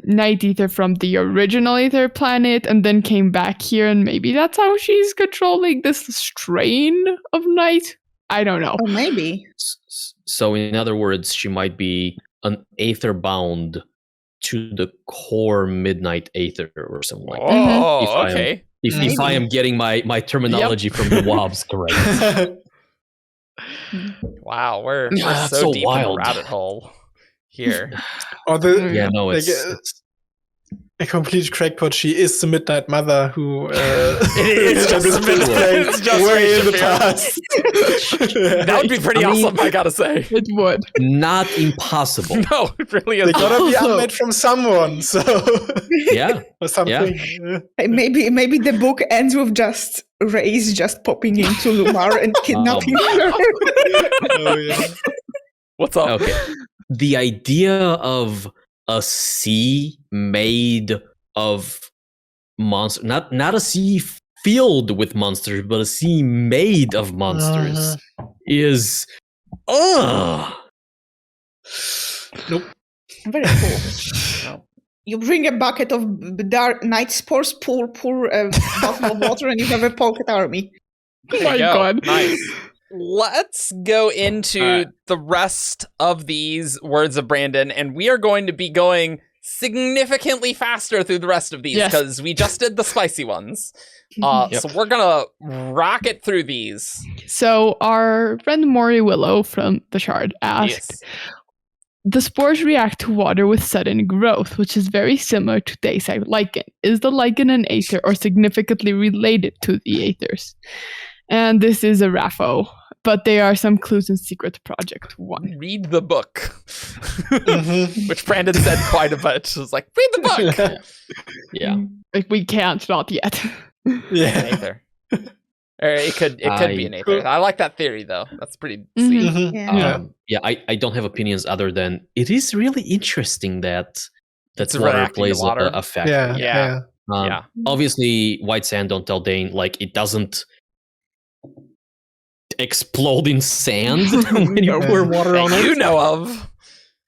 Night Aether from the original Aether planet and then came back here, and maybe that's how she's controlling this strain of night. I don't know. Oh, maybe. So in other words, she might be an Aether bound to the core Midnight Aether or something like that. Oh, okay. If I am getting my terminology from the WoBs correct. Wow, we're Yeah, so so deep in wild. the rabbit hole here. Or It's a complete crackpot. She is the Midnight Mother who It's just has been played it's just way in the Shapiro. past. That would be pretty awesome, I gotta say. It would. not impossible. No, it really They is. gotta be Also- unmade from someone, so Yeah. or something. Hey, maybe the book ends with just Reyes just popping into Lumar and kidnapping her. Oh yeah. What's up? Okay. The idea of a sea made of monsters, not a sea filled with monsters, but a sea made of monsters is Nope. Very cool. You bring a bucket of dark night spores, pour a bottle of water, and you have a pocket army. Oh There my you go. god. Nice. Let's go into the rest of these words of Brandon, and we are going to be going significantly faster through the rest of these because we just did the spicy ones. So we're gonna rocket through these. So our friend Maury Willow from the Shard asked, the spores react to water with sudden growth, which is very similar to Dayside lichen. Is the lichen an Aether or significantly related to the Aethers? And this is a Raffo, but there are some clues in Secret Project 1. Read the book. Which Brandon said quite a bit. It was like, read the book! yeah. Like, we can't, not yet. Yeah. An Aether. Or it could be an Aether. I like that theory, though. That's pretty sweet. Yeah. I don't have opinions other than it is really interesting that It's water reacting to plays water. a factor. Yeah. Yeah. Obviously, White Sand don't tell Dane, like, it doesn't explode in sand when you pour water on That it. you know of.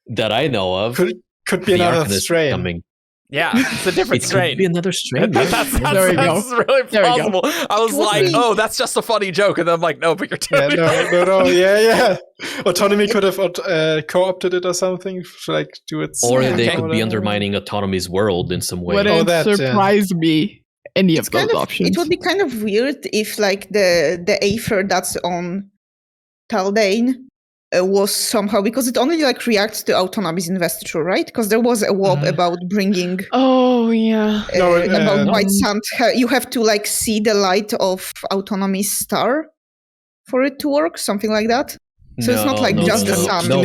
That I know of. Could be The another Arcanist strain. coming. Yeah, it's a different It strain. could be another strain. That's There we go. really There we go. plausible. I was like, oh, that's just a funny joke. And then I'm like, no, but you're Yeah, telling me. no. Yeah. Autonomy could have co-opted it or something to like do it. Or Yeah, they okay. could be undermining Autonomy's world in some way. Wouldn't that, yeah. surprise me, any of those options. It would be kind of weird if like the Aether that's on Taldane was somehow, because it only like reacts to Autonomy's investiture, right? Because there was a WoB about bringing Oh yeah. about White Sand. You have to like see the light of Autonomy's star for it to work, something like that. So it's not like just the sun. No,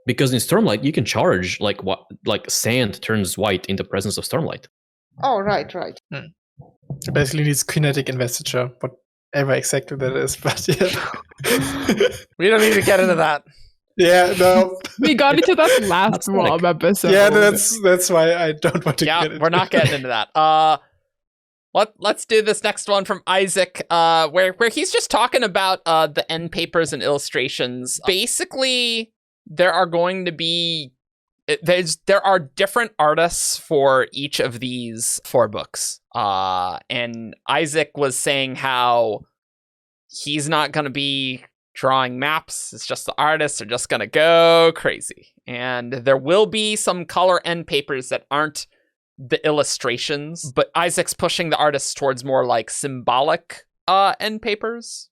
because in Stormlight you can charge like sand turns white in the presence of Stormlight. Oh, right. It basically needs kinetic investiture, whatever exactly that is, but yeah. We don't need to get into that. Yeah, no. We got into that last WoB episode. Yeah, that's why I don't want to get into it. Yeah, we're not getting into that. Let's do this next one from Isaac, where he's just talking about the end papers and illustrations. Basically, there are going to be there are different artists for each of these 4 books. And Isaac was saying how he's not going to be drawing maps. It's just the artists are just going to go crazy. And there will be some color end papers that aren't the illustrations, but Isaac's pushing the artists towards more like symbolic end papers.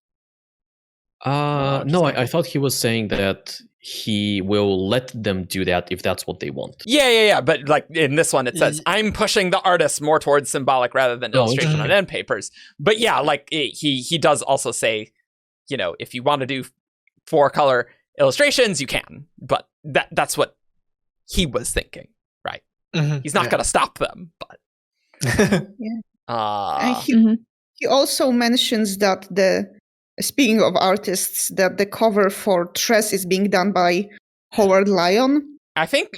No, I thought he was saying that he will let them do that if that's what they want. Yeah. But like in this one, it says, I'm pushing the artists more towards symbolic rather than illustration on end papers. But yeah, like he does also say, you know, if you want to do 4 color illustrations, you can. But that's what he was thinking, right? Mm-hmm. He's not going to stop them, but. He also mentions that speaking of artists, that the cover for Tress is being done by Howard Lyon. I think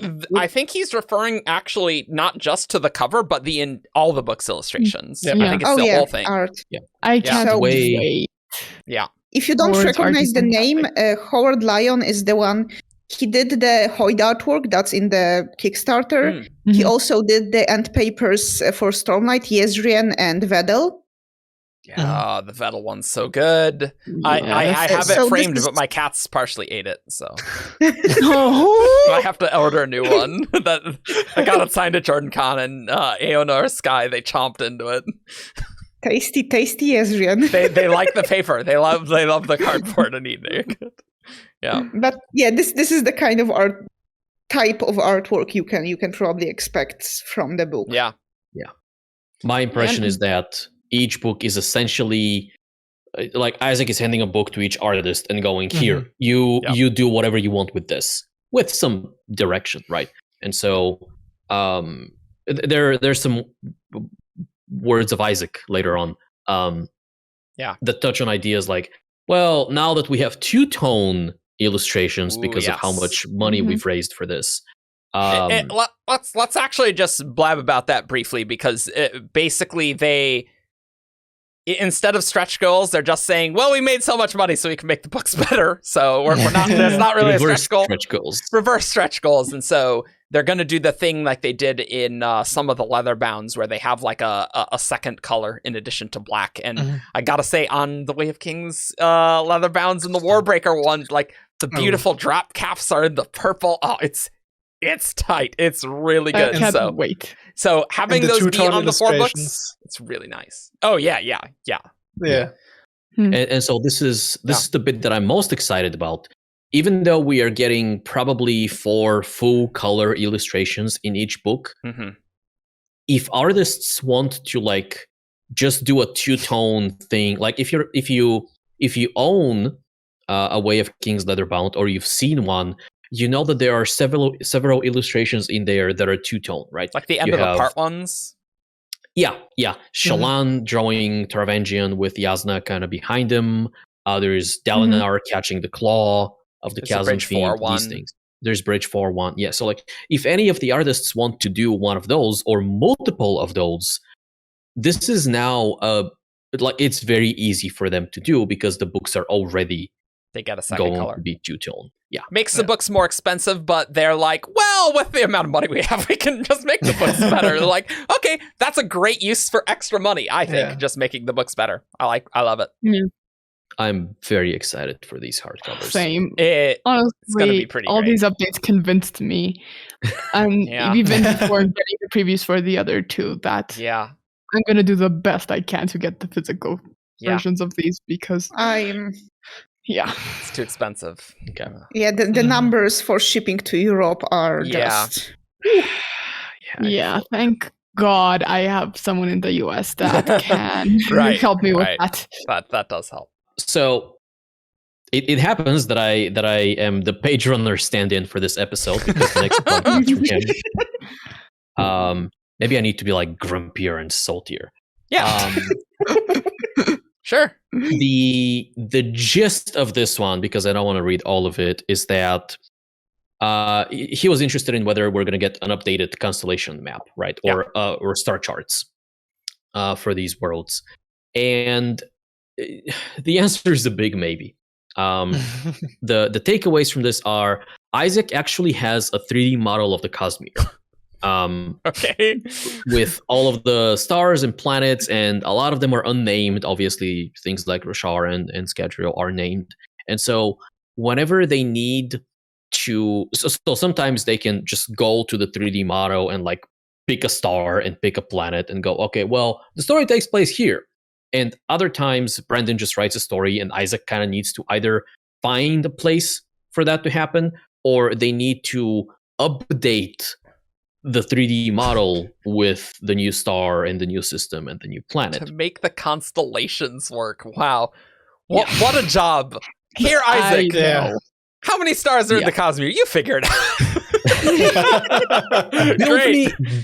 he's referring actually not just to the cover, but in all the book's illustrations. Yeah. I think it's the whole thing. Art. Yeah. I can't wait. Yeah. If you don't recognize the name, Howard Lyon is the one. He did the Hoyd artwork that's in the Kickstarter. Mm-hmm. He also did the end papers for Stormlight, Yezrien, and Vedel. Yeah, the Vettel one's so good. I have it framed, but my cats partially ate it, so I have to order a new one. That I got it signed to Jordan Kahn and Aeonor Sky. They chomped into it. Tasty Yezrien. They like the paper. They love the cardboard and eat it. Yeah, but yeah, this is the kind of type of artwork you can probably expect from the book. Yeah. My impression is that each book is essentially like Isaac is handing a book to each artist and going, here, you do whatever you want with this, with some direction, right? And so there's some words of Isaac later on that touch on ideas like, well, now that we have 2-tone illustrations because of how much money we've raised for this. Let's actually just blab about that briefly, because basically they, instead of stretch goals, they're just saying, well, we made so much money so we can make the books better. So we're not, there's not really a stretch goal. Reverse stretch goals. And so they're going to do the thing like they did in some of the leather bounds, where they have like a second color in addition to black. And I got to say, on the Way of Kings leather bounds and the Warbreaker one, like the beautiful drop caps are in the purple. Oh, it's tight. It's really good. I can't wait. So having those be on the 4 books, it's really nice. Oh yeah. And so this is the bit that I'm most excited about. Even though we are getting probably 4 full color illustrations in each book, if artists want to like just do a 2-tone thing, like if you own a Way of Kings leatherbound, or you've seen one, you know that there are several illustrations in there that are 2-tone, right? Like the end of the part ones? Yeah. Shallan drawing Taravangian with Yasna kind of behind him. There's Dalinar catching the claw of the Chasm Fiend, these things. There's Bridge 4-1. Yeah, so like if any of the artists want to do one of those or multiple of those, this is now like it's very easy for them to do, because the books are already they get a second color to be 2-tone. Yeah, makes the books more expensive, but they're like, well, with the amount of money we have, we can just make the books better. They're like, okay, that's a great use for extra money. I think just making the books better. I love it. Yeah. I'm very excited for these hardcovers. Same. Honestly, it's gonna be pretty all great. These updates convinced me, and even before getting the previews for the other 2, that I'm gonna do the best I can to get the physical versions of these, because Yeah. It's too expensive. Okay. Yeah, the numbers for shipping to Europe are Yeah. just... Yeah, thank God I have someone in the US that can help me with that. That does help. So it happens that I am the page runner stand-in for this episode because the next podcast from him. Maybe I need to be like grumpier and saltier. Yeah. Sure. The gist of this one, because I don't want to read all of it, is that he was interested in whether we're going to get an updated constellation map, right, or star charts for these worlds, and the answer is a big maybe. The takeaways from this are Isaac actually has a 3D model of the Cosmere. Okay. With all of the stars and planets, and a lot of them are unnamed. Obviously, things like Rasarr and Scadrial are named, and so whenever they need to, so sometimes they can just go to the 3D model and like pick a star and pick a planet and go, okay, well, the story takes place here. And other times, Brandon just writes a story, and Isaac kind of needs to either find a place for that to happen, or they need to update the 3D model with the new star and the new system and the new planet to make the constellations work. Wow. What a job. Here, Isaac. How many stars are in the Cosmere? You figure it out.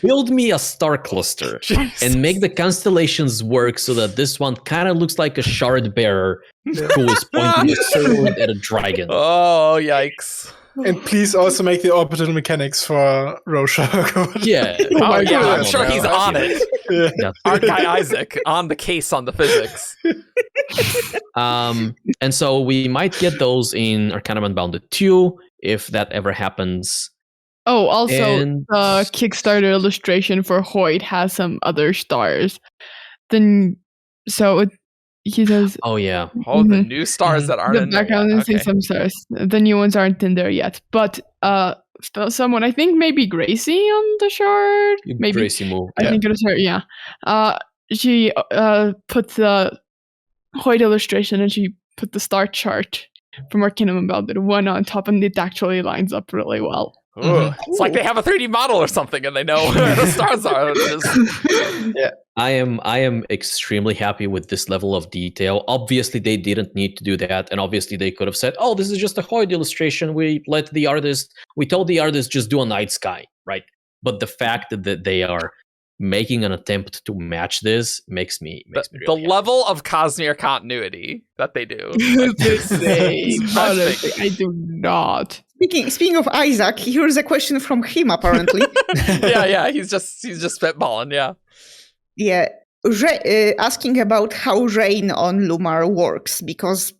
Build me a star cluster and make the constellations work so that this one kind of looks like a shard bearer who is pointing a sword at a dragon. Oh, yikes. And please also make the orbital mechanics for Rorschach. Yeah. Oh, yeah. I'm sure he's on it. Yeah. Our guy Isaac on the case on the physics. And so we might get those in Arcanum Unbounded 2 if that ever happens. Oh, also the Kickstarter illustration for Hoyt has some other stars. Then, so he says, "Oh yeah, the new stars that aren't the in background there. Okay. Some stars. The new ones aren't in there yet, but someone, I think maybe Gracie on the shard. Maybe Gracie moved. I think it was her. Yeah. She put the Hoyt illustration and she put the star chart from Arcanum Unbounded one on top, and it actually lines up really well. It's like they have a 3D model or something, and they know where the stars are. Yeah, I am extremely happy with this level of detail. Obviously, they didn't need to do that, and obviously they could have said, "Oh, this is just a Hoyt illustration. We told the artist just do a night sky, right?" But the fact that they are making an attempt to match this makes me really the happy. level of Cosmere continuity that they do. Honestly, I do not. Speaking of Isaac, here's a question from him apparently. yeah, he's just spitballing, yeah. Yeah, asking about how rain on Lumar works, because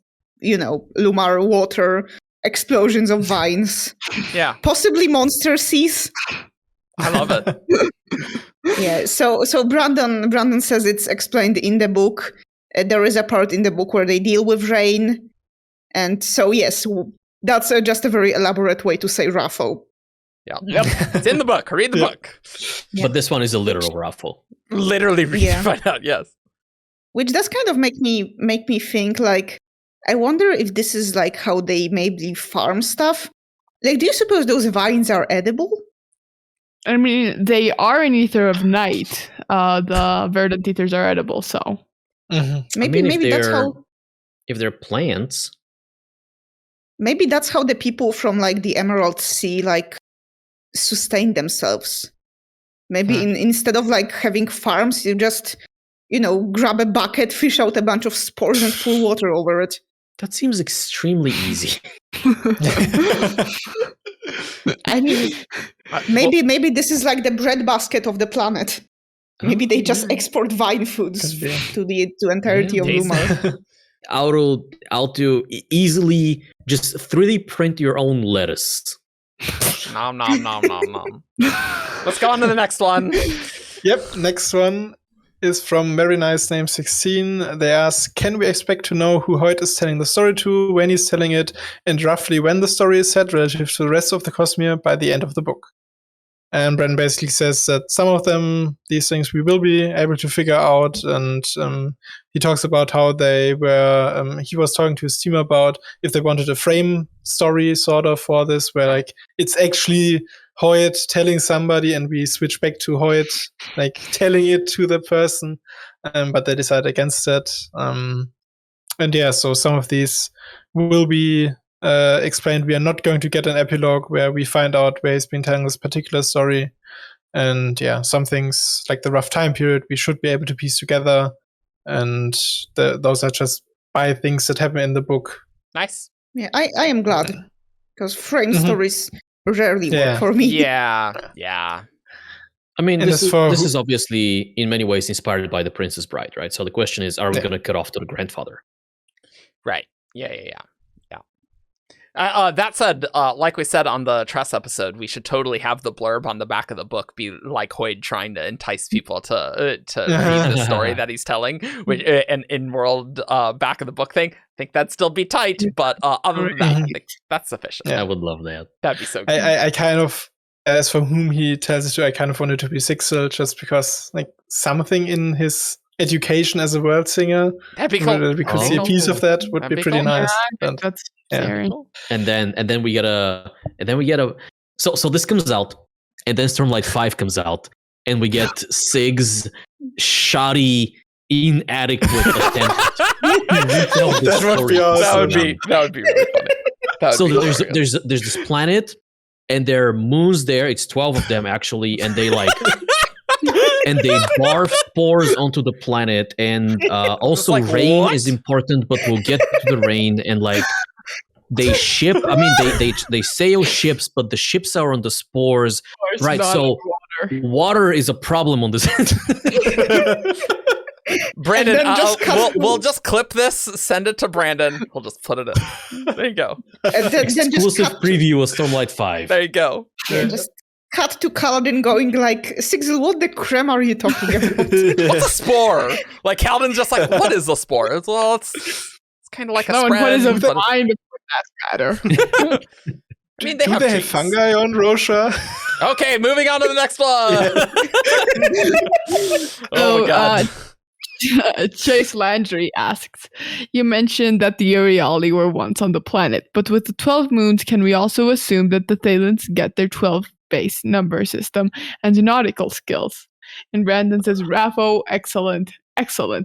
Lumar water, explosions of vines, possibly monster seas. I love it. Yeah, so Brandon says it's explained in the book. There is a part in the book where they deal with rain, and so yes, that's just a very elaborate way to say raffle. Yeah, yep. It's in the book. Read the book. But this one is a literal raffle. Literally read to find out. Yes. Which does kind of make me think, like, I wonder if this is like how they maybe farm stuff. Like, do you suppose those vines are edible? I mean, they are in Aether of Night. The verdant ethers are edible, so maybe that's how. If they're plants, maybe that's how the people from like the Emerald Sea like sustain themselves. Maybe instead of like having farms, you just grab a bucket, fish out a bunch of spores, and pour water over it. That seems extremely easy. I mean, maybe this is like the breadbasket of the planet. Maybe they just export vine foods to the entirety of Lumar. How to easily just 3D print your own lettuce. Nom. Let's go on to the next one. Yep, next one is from Very Nice Name 16. They ask, can we expect to know who Hoyt is telling the story to, when he's telling it, and roughly when the story is set relative to the rest of the Cosmere by the end of the book? And Bren basically says that some of these things we will be able to figure out. And he talks about how they were, he was talking to his team about if they wanted a frame story sort of for this, where like it's actually Hoyt telling somebody and we switch back to Hoyt, like telling it to the person. But they decided against that. And yeah, so some of these will be explained. We are not going to get an epilogue where we find out where he's been telling this particular story. And yeah, some things like the rough time period we should be able to piece together. And those are just by things that happen in the book. Nice. Yeah, I am glad because frame stories rarely work for me. Yeah. I mean, this is obviously in many ways inspired by The Princess Bride, right? So the question is, are we going to cut off to the grandfather? Right. Yeah. That said, like we said on the Tress episode, we should totally have the blurb on the back of the book be like Hoyd trying to entice people to read the story that he's telling, which an in-world back of the book thing. I think that'd still be tight, but other than that, I think that's sufficient. Yeah, I would love that. That'd be so good. I kind of, as for whom he tells it to, I kind of wanted to be Sixel just because like something in his education as a world singer, that'd be cool. We could see a piece of that would be pretty nice. Yeah, that's scary. And then we get a so this comes out, and then Stormlight 5 comes out, and we get Sig's shoddy, inadequate attempt to retell this That would story. be awesome. That would be really funny. So there's this planet, and there are moons there. It's 12 of them actually, and they like. And they barf spores onto the planet, and also like, rain what? is important, but we'll get to the rain. And like they ship, I mean, they sail ships, but the ships are on the spores, right? So water is a problem on this. Brandon, we'll just clip this, send it to Brandon. We'll just put it in. There you go. Exclusive preview of Stormlight 5. There you go. Yeah, just cut to Kaladin going like, Sigil, what the crem are you talking about? What's a spore? Like Kaladin's just like, what is a spore? It's kind of like a no, spread. And what is a vine for that matter? I mean, they Do have they have trees. fungi on Rosha? Okay, moving on to the next one. Oh my god. Chase Landry asks, you mentioned that the Euryali were once on the planet, but with the 12 moons, can we also assume that the Thalens get their 12 base number system and nautical skills? And Brandon says, Raffo, excellent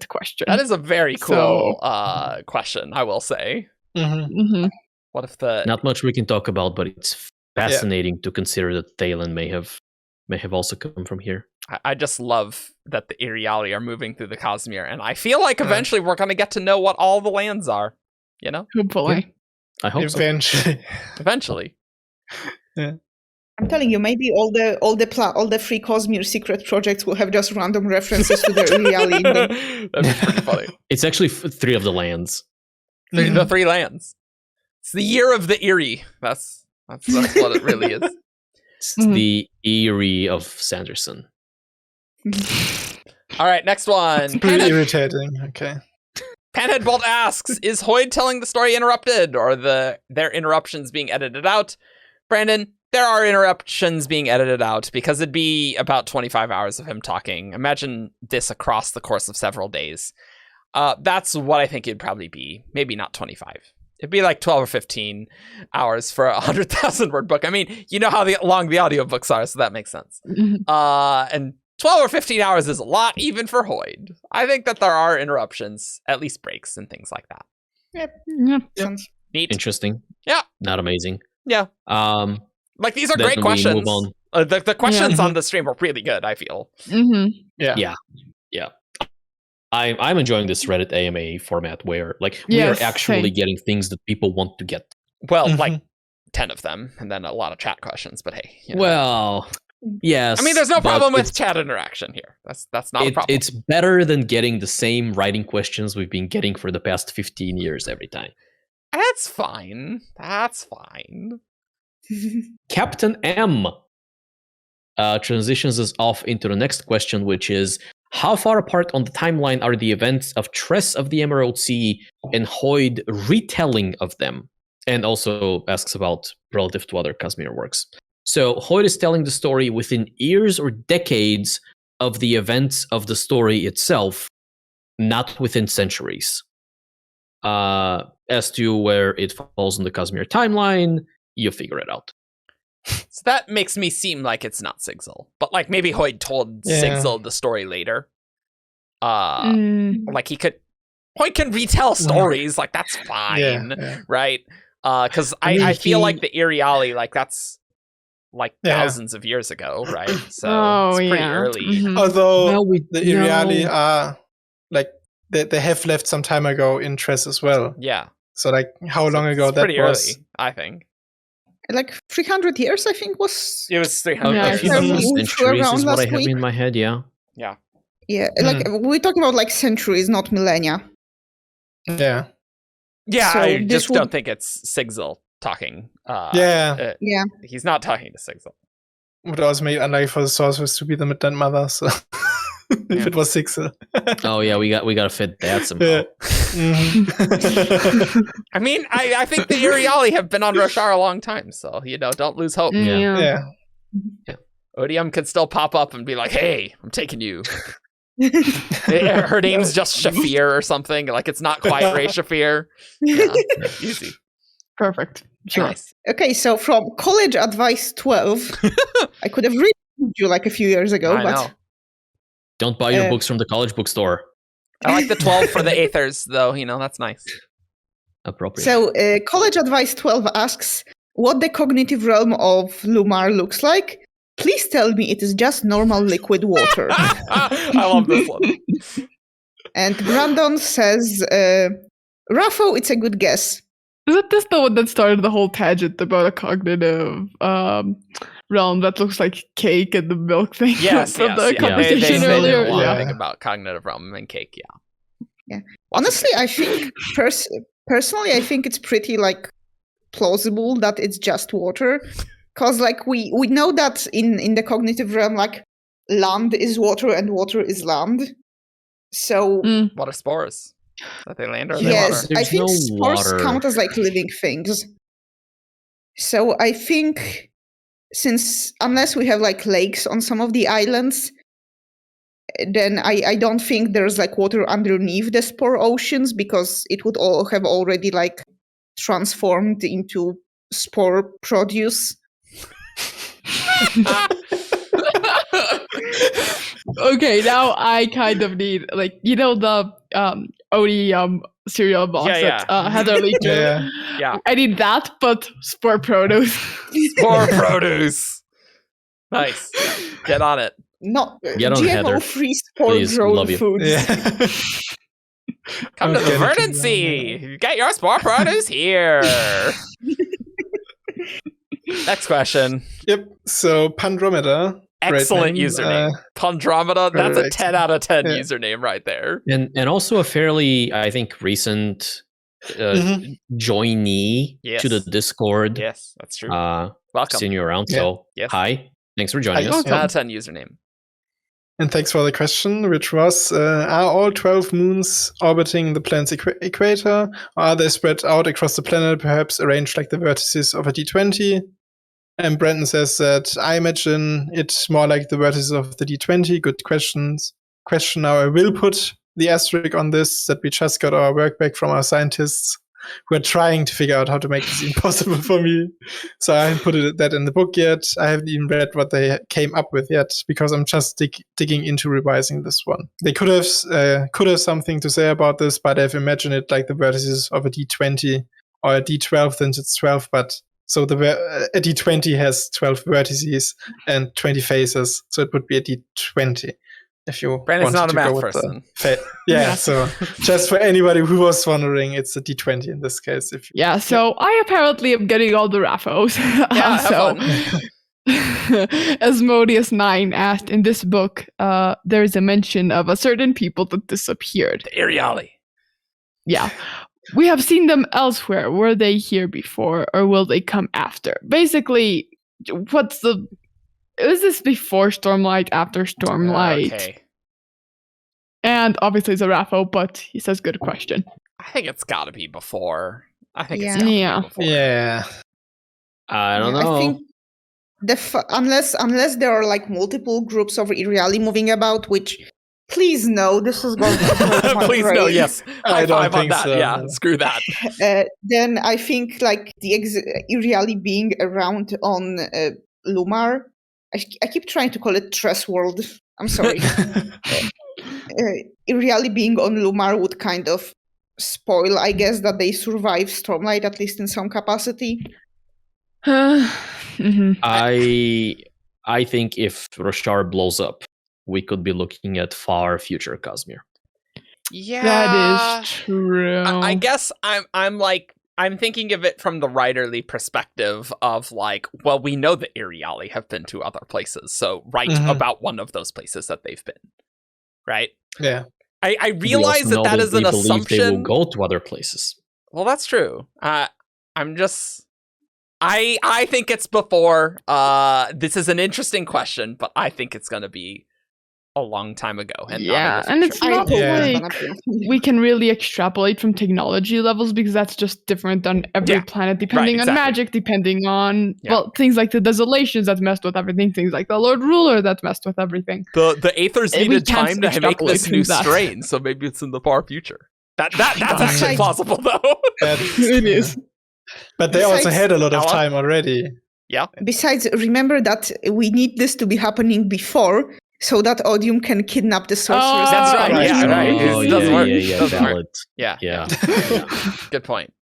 question. That is a very cool question, I will say. What if Not much we can talk about, but it's fascinating to consider that Thalen may have also come from here. I just love that the Euryali are moving through the Cosmere, and I feel like eventually we're going to get to know what all the lands are, you know? Hopefully. I hope Eventually. Yeah. I'm telling you, maybe all the free Cosmere secret projects will have just random references to the Euryali. That'd be pretty funny. It's actually 3 of the lands. The 3 lands. It's the year of the Eerie. That's what it really is. It's the Eerie of Sanderson. All right, next one. Pretty irritating. Okay. Panhead Bolt asks, is Hoyd telling the story interrupted, or their interruptions being edited out? Brandon, there are interruptions being edited out because it'd be about 25 hours of him talking. Imagine this across the course of several days. That's what I think it'd probably be. Maybe not 25. It'd be like 12 or 15 hours for a 100,000 word book. I mean, you know how long the audiobooks are, so that makes sense. And 12 or 15 hours is a lot, even for Hoyd. I think that there are interruptions, at least breaks and things like that. Yep. Sounds Neat. Interesting. Yeah. Not amazing. Yeah. Like, these are Then great we questions. move on. The questions on the stream are really good, I feel. Yeah. I'm enjoying this Reddit AMA format where like we Yes, are actually same. getting things that people want to get. Well, like 10 of them, and then a lot of chat questions, but hey. You know. Well, yes. I mean, there's no but problem with it's- chat interaction here. That's not a problem. It's better than getting the same writing questions we've been getting for the past 15 years every time. That's fine. That's fine. Captain M transitions us off into the next question, which is, how far apart on the timeline are the events of Tress of the Emerald Sea and Hoyd retelling of them? And also asks about relative to other Cosmere works. So Hoyt is telling the story within years or decades of the events of the story itself, not within centuries. As to where it falls in the Cosmere timeline, you figure it out. So that makes me seem like it's not Sigzil, but like maybe Hoyt told Yeah. Sigzil the story later. Like Hoyt can retell stories, like that's fine, Yeah. right? Because I mean, I feel he- like the Iriali, like that's like Yeah. thousands of years ago, right? So Oh, it's pretty yeah. early. Mhm. Although Well, we the know- Iriali are like they have left some time ago in Tress as well. Yeah. So like how So long it's ago that pretty was? early, I think. Like 300 years, I think was. It was A 300 Yeah, a years. few Yeah, dozen we flew centuries around is what I last have week. in my head, yeah. Yeah, like we're talking about like centuries, not millennia. Yeah. Yeah, So I this just would- don't think it's Sigzil talking. Yeah. Yeah. He's not talking to Sigzil. Would also make it unlikely for the sorceress to be the Midnight Mother, so if it was Sigzil. Oh yeah, we gotta fit that somehow. Yeah. Mhm. I mean, I think the Iriali have been on Rasarr a long time, so, don't lose hope. Yeah. Yeah. Odium could still pop up and be like, hey, I'm taking you. Her name's just Shafir or something. Like, it's not quite Ray Shafir. Yeah, easy. Perfect. Sure. Nice. Okay, so from College Advice 12, I could have read you like a few years ago, I but know. Don't buy your Uh, books from the college bookstore. I like the 12 for the Aethers, though. That's nice. Appropriate. so College Advice 12 asks what the cognitive realm of Lumar looks like. Please tell me it is just normal liquid water. I love this one. And Brandon says, Raffo, it's a good guess. Isn't this the one that started the whole tangent about a cognitive realm that looks like cake and the milk thing? Yes, from the yes. conversation They earlier? did a lot Yeah. of thing about cognitive realm and cake, Yeah. Honestly, I think personally, I think it's pretty like plausible that it's just water, because like we know that in the cognitive realm, like land is water and water is land. So Water spores. That they land or they yes, water. I There's think no spores water. count as like living things. So I think since unless we have like lakes on some of the islands, then I don't think there's like water underneath the spore oceans because it would all have already like transformed into spore produce. Okay, now I kind of need the OD cereal box Yeah, that Heather leaked. Yeah. Yeah. I need that, but spore produce. Spore produce. Nice. Get on it. Not Get on, Heather. GMO-free spore Please, grown love you. foods. Yeah. Come to the Okay. Verdancy. Get your spore produce here. Next question. Yep. So Pandromeda. great Excellent name, username. Pandromeda. That's a correct. 10 out of 10 Yeah. username right there. And also a fairly, I think, recent Mhm. joinee Yes. to the Discord. Yes, that's true. Welcome. Seeing you around. Yeah. So Yes. hi. Thanks for joining Hi. us. 10 out of 10 username. And thanks for the question, which was, are all 12 moons orbiting the planet's equator, or are they spread out across the planet, perhaps arranged like the vertices of a D20? And Brandon says that I imagine it's more like the vertices of the D20. Good question. Now I will put the asterisk on this, that we just got our work back from our scientists who are trying to figure out how to make this impossible for me. So I haven't put that in the book yet. I haven't even read what they came up with yet, because I'm just digging into revising this one. They could have something to say about this, but I've imagined it like the vertices of a D20 or a D12, since it's 12. But so a D20 has 12 vertices and 20 faces, so it would be a D20. If you Brandon's wanted not a to go math with the person. yeah, so just for anybody who was wondering, it's a D20 in this case. If Yeah, so I apparently am getting all the Raffos. Yeah, have so, fun. Asmodeus9 asked, in this book, there is a mention of a certain people that disappeared. The Iriali. Yeah. We have seen them elsewhere. Were they here before, or will they come after? Basically, is this before Stormlight, after Stormlight? Okay. And obviously it's a Raffo, but he says good question. I think it's got to be before. I think Yeah. it's gotta Yeah. be before. yeah, I don't Yeah, know. unless there are like multiple groups of Iriali moving about, which please no, this is going to hurt my Please brain. no, yes. I High don't five on think that. so, Yeah, no. screw that. Then I think like the Iriali being around on Lumar, I keep trying to call it Tress World. I'm sorry. Iriali being on Lumar would kind of spoil, I guess, that they survive Stormlight, at least in some capacity. Mhm. I think if Rasarr blows up, we could be looking at far future Cosmere. Yeah, That is true. I guess I'm thinking of it from the writerly perspective of like, well, we know that Iriali have been to other places, so write Mhm. about one of those places that they've been, right? Yeah. I We realize also know that is an they believe assumption. they will go to other places. Well, that's true. I'm just, I think it's before. This is an interesting question, but I think it's gonna be a long time ago. And Yeah, not in and the it's future. I not hope Yeah. it's like gonna be. we can really extrapolate from technology levels because that's just different on every Yeah, planet, depending on exactly. magic, depending on Yeah. well, things like the desolations that messed with everything, things like the Lord Ruler that messed with everything. The Aethers We needed can't time to make extrapolate this from new that. strain, so maybe it's in the far future. That's actually Besides- plausible, though. That's- It is. But they also Besides- had a lot of Ella? time already. Besides, remember that we need this to be happening before, so that Odium can kidnap the sorceress. That's Oh, right. right. Yeah, right. Oh, It does yeah, work. yeah, Does work. valid. Yeah. Yeah. Good point.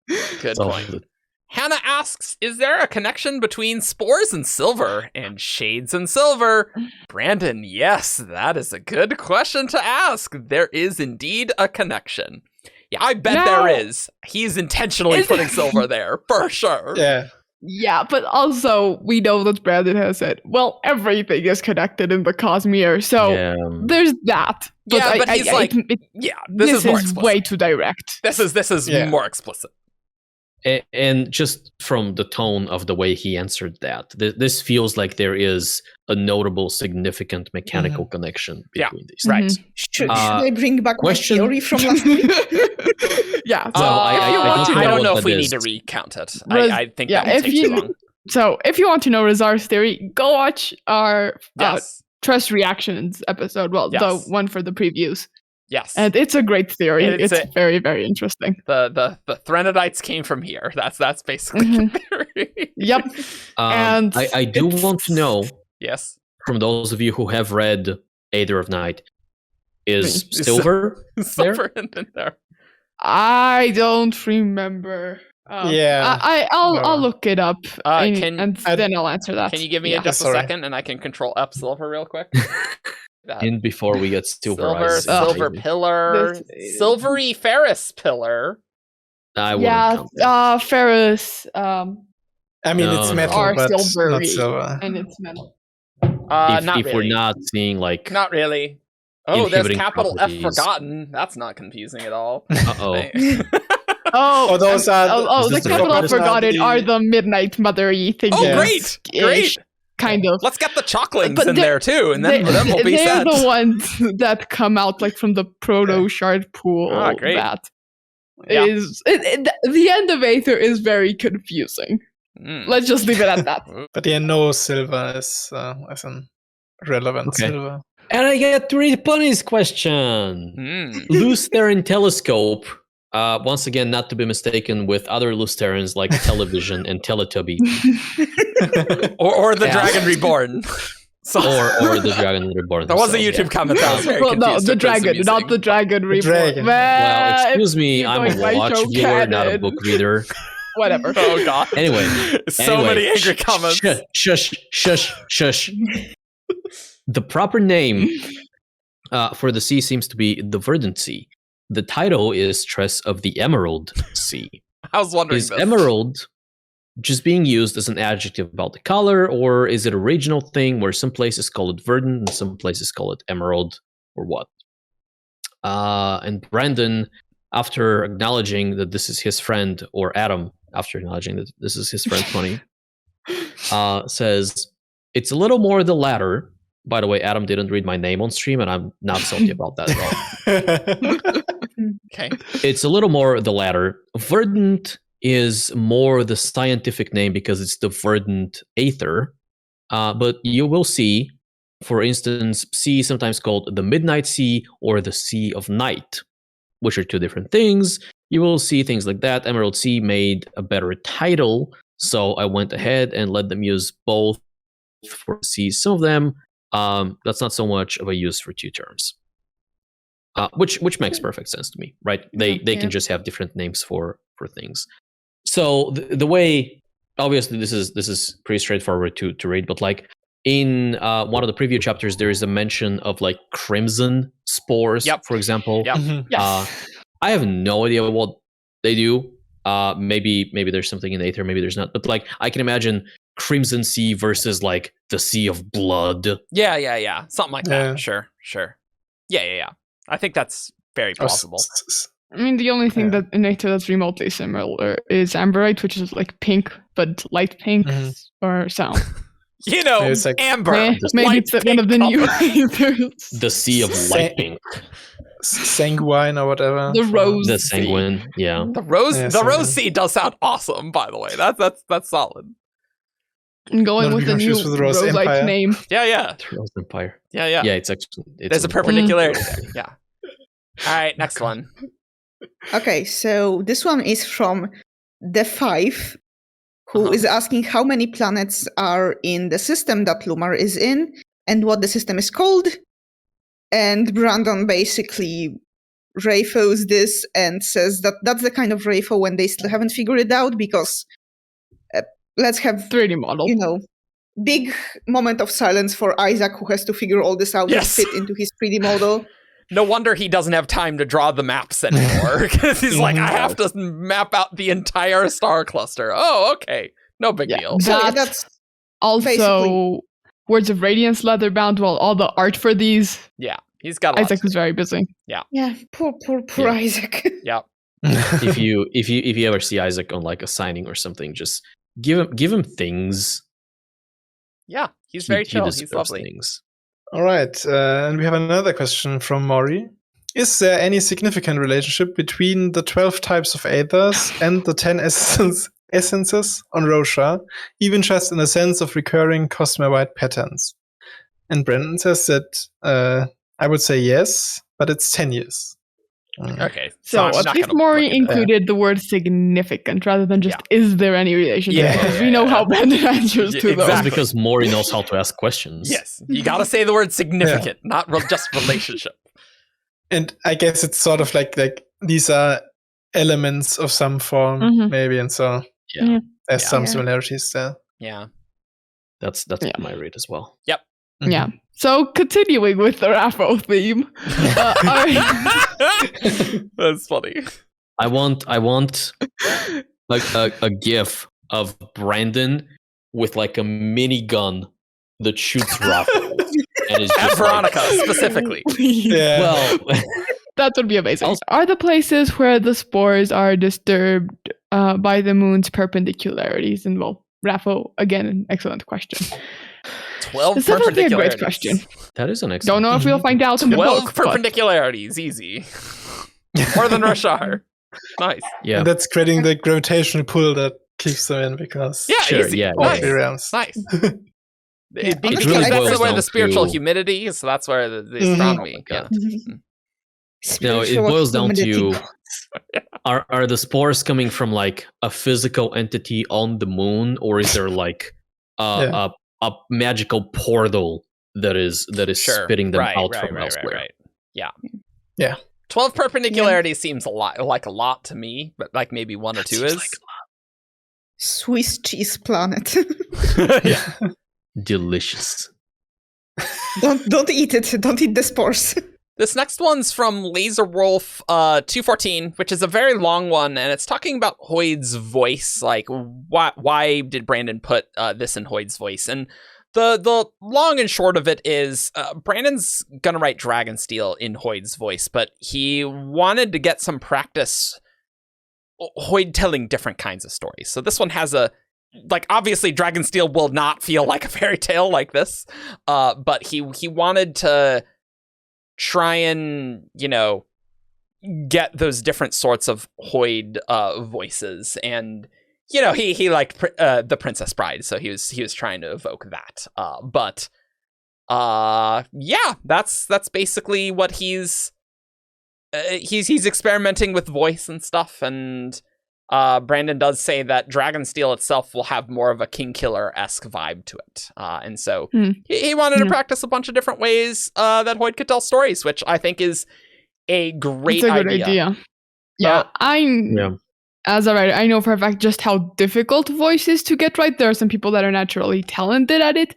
Good So- point. Hannah asks, is there a connection between spores and silver and shades and silver? Brandon, yes, that is a good question to ask. There is indeed a connection. Yeah, I bet Now- there is. He's intentionally Is- putting silver there, for sure. Yeah. Yeah, but also we know that Brandon has said, well, everything is connected in the Cosmere, so Yeah. there's that. Yeah, but he's like, yeah, this is more explicit. way too direct. This is Yeah. more explicit. And just from the tone of the way he answered that, this feels like there is a notable, significant mechanical connection Yeah, between these. right. things. Should Uh, I bring back question? my theory from last week? Yeah. So I don't I know don't what know if that we is. need to recount it. Res- I think yeah, that would if take you- too long. So if you want to know Rasarr's theory, go watch our Yes. Trust Reactions episode. Well, Yes. the one for the previews. Yes. And it's a great theory. And it's It's a- very, very interesting. The Threnodites came from here. That's basically Mhm. the theory. Yep. And I do want to know Yes. from those of you who have read Aether of Night, is Is- silver Silver in there. I don't remember. Yeah. I'll No. look it up and can- then I'll answer that. Can you give me Yeah. just a Sorry. second and I can control up silver real quick? That- And before we get silver, silver, eyes, silver maybe. pillar, This is- silvery Ferris pillar. I wouldn't Yeah, count that. Ferris, I mean, No, it's no. metal, Are but not silvery. silver. and it's metal. Not if really. we're not seeing like, Not really. Oh, there's inhibiting capital F properties. forgotten. That's not confusing at all. uh-oh, Oh, those are Is the this the capital properties Forgotten are are the- the Midnight Mother-y thing. Oh, Yeah. great! Great! Kind of. Let's get the chalklings But in they're- there too, and then we'll be they're set. the ones that come out like from the proto shard pool. Ah, great. That Yeah. is the end of Aether is very confusing. Mm. Let's just leave it at that. But yeah, no silver is as an relevant Okay. silver. and I get to read Bunny's question. Mm. Lutheran telescope. Once again, not to be mistaken with other Lutherans like television and Teletubby, Or the Yeah. Dragon Reborn. So, or the Dragon Reborn. there was a himself. YouTube comment that was very Well, no, confused the at this dragon, not amusing. the dragon reborn. dragon. Well, excuse me, you're I'm going by a watch show viewer, not a canon. book reader. Whatever. Oh god. Anyway, so many angry sh- comments. Shush. The proper name for the sea seems to be the Verdant Sea. The title is Tress of the Emerald Sea. I was wondering Is this. emerald just being used as an adjective about the color, or is it a regional thing where some places call it verdant and some places call it emerald, or what? And Brandon, after acknowledging that this is his friend, or Adam, after acknowledging that this is his friend 20, says, it's a little more the latter. By the way, Adam didn't read my name on stream, and I'm not salty about that at all. Okay. It's a little more the latter. Verdant is more the scientific name because it's the verdant aether, But you will see, for instance, sea sometimes called the Midnight Sea or the Sea of Night, which are two different things. You will see things like that. Emerald Sea made a better title, so I went ahead and let them use both for seas. Some of them, that's not so much of a use for two terms, which makes perfect sense to me, right? They can just have different names for things. So the way, obviously, this is pretty straightforward to read, but like in one of the preview chapters, there is a mention of like crimson spores, for example. Yes. I have no idea what they do. Maybe there's something in Aether, maybe there's not. But like I can imagine Crimson Sea versus like the Sea of Blood. Yeah. Something like that. Sure. Yeah. I think that's very plausible. I mean, the only thing that in Aether that's remotely similar is Amberite, which is like pink, but light pink or sound. You know, like amber. Maybe it's one of the new Aethers. The Sea of Light Pink. Sanguine or whatever. The Rose The Sea. Sanguine, yeah. The Rose Sea does sound awesome, by the way. That's solid. And going with the new Rose-like name. Yeah. The Rose Empire. Yeah. Yeah, it's There's a perpendicularity there. Yeah. All right, next one. Okay, so this one is from the 5, who is asking how many planets are in the system that Lumar is in and what the system is called. And Brandon basically rayfos this and says that that's the kind of rayfo when they still haven't figured it out, because let's have 3D model. Big moment of silence for Isaac, who has to figure all this out and fit into his 3D model. No wonder he doesn't have time to draw the maps anymore, because he's like, I have to map out the entire star cluster. Oh, okay. No big deal. That's also basically... Words of Radiance leatherbound. Well, all the art for these. Yeah, he's got. Isaac was very busy. Yeah. Poor Isaac. Yeah. if you ever see Isaac on like a signing or something, just give him things. Yeah, he's very chill. He's lovely. Things. All right, and we have another question from Maury. Is there any significant relationship between the 12 types of Aethers and the 10 essences on Rasarr, even just in a sense of recurring Cosmere-wide patterns? And Brandon says that I would say yes, but it's 10 years. Okay, so at least Maury included the word significant rather than just is there any relationship? Because we know how Brandon answers to those. That's because Maury knows how to ask questions. Yes, you gotta say the word significant, not just relationship. And I guess it's sort of like these are elements of some form, maybe, and so there's some similarities there. Yeah, that's my read as well. Yep. Mm-hmm. Yeah. So continuing with the Rapho theme, that's funny. I want like a GIF of Brandon with like a minigun that shoots Rapho, and is just Veronica specifically. Yeah. Well, that would be amazing. Are the places where the spores are disturbed by the moon's perpendicularities? And well, Rapho, again, an excellent question. 12 It's definitely a great perpendicularities. question. that is an excellent. Don't know if we'll find out in the 12 book. But perpendicularities, easy. More than Rasarr. Nice. Yeah, And that's creating the gravitational pull that keeps them in, because Easy. all three realms. Nice. It Because really that's boils where down the spiritual to- humidity, so that's where the astronomy. God. Spiritual it boils down humidity. to are the spores coming from like a physical entity on the moon, or is there like a magical portal that is spitting them out from elsewhere? Right. Yeah. Yeah. 12 perpendicularities seems a lot to me, but like maybe 1 or 2 is. Swiss cheese planet. Yeah. Delicious. Don't eat it. Don't eat the spores. This next one's from Laserwolf 214, which is a very long one, and it's talking about Hoid's voice. Like, why did Brandon put this in Hoid's voice? And the long and short of it is Brandon's gonna write Dragonsteel in Hoid's voice, but he wanted to get some practice Hoid telling different kinds of stories. So this one has obviously Dragonsteel will not feel like a fairy tale like this, but he wanted to try and, get those different sorts of Hoid voices. And he liked the Princess Bride, so he was trying to evoke that. But that's basically what he's experimenting with voice and stuff. And Brandon does say that Dragonsteel itself will have more of a King Killer-esque vibe to it. And so he wanted to practice a bunch of different ways that Hoyd could tell stories, which I think is a great idea. Good idea. Yeah, as a writer, I know for a fact just how difficult voice is to get right. There are some people that are naturally talented at it,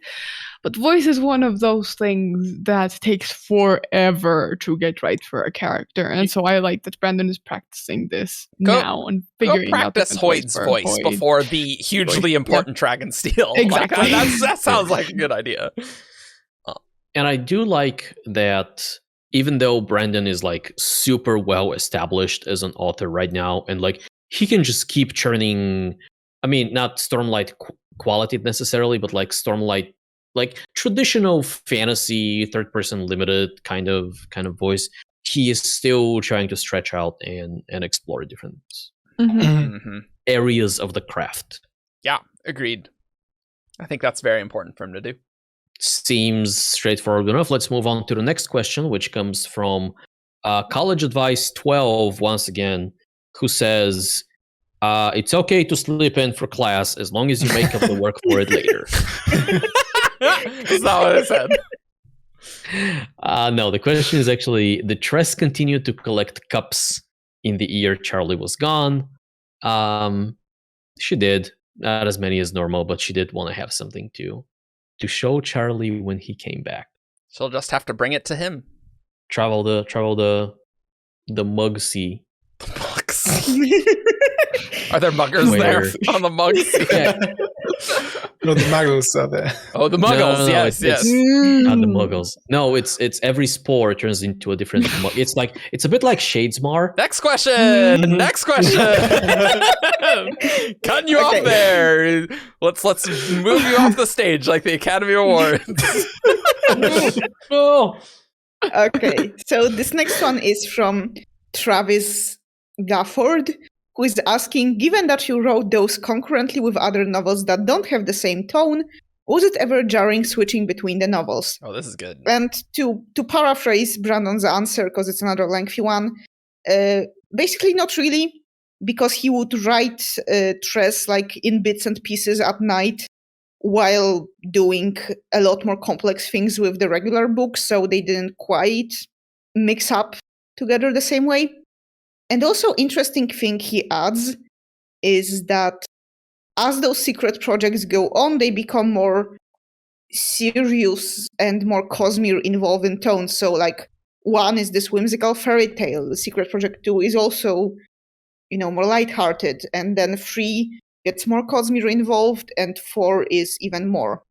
but voice is one of those things that takes forever to get right for a character. And so I like that Brandon is practicing this now and figuring out practice Hoyd's voice before the hugely important Dragonsteel. Exactly. That sounds like a good idea. And I do like that even though Brandon is like super well established as an author right now, and like he can just keep churning, I mean, not Stormlight quality necessarily, but like Stormlight, like traditional fantasy, third person limited kind of voice. He is still trying to stretch out and explore different areas of the craft. Yeah, agreed. I think that's very important for him to do. Seems straightforward enough. Let's move on to the next question, which comes from College Advice 12 once again, who says, it's okay to sleep in for class as long as you make up the work for it later. That's not what I said. No, the question is actually, the Tress continued to collect cups in the year Charlie was gone. She did. Not as many as normal, but she did want to have something to show Charlie when he came back. She'll just have to bring it to him. Travel the mug sea. The mugs. Are there muggers there on the mugs? Yeah. No, the muggles are there. Oh, the muggles. No, yes. Not the muggles. No, it's every spore turns into a different mug. It's a bit like Shadesmar. Next question. Next question. Cutting you off there. Let's move you off the stage like the Academy Awards. Oh. Okay, so this next one is from Travis Gafford, who is asking, given that you wrote those concurrently with other novels that don't have the same tone, was it ever jarring switching between the novels? Oh, this is good. And to paraphrase Brandon's answer, because it's another lengthy one, basically not really, because he would write Tress like in bits and pieces at night while doing a lot more complex things with the regular books, so they didn't quite mix up together the same way. And also interesting thing he adds is that as those secret projects go on, they become more serious and more Cosmere involved in tone. So like 1 is this whimsical fairy tale, the secret project 2 is also, more lighthearted, and then 3 gets more Cosmere involved, and 4 is even more.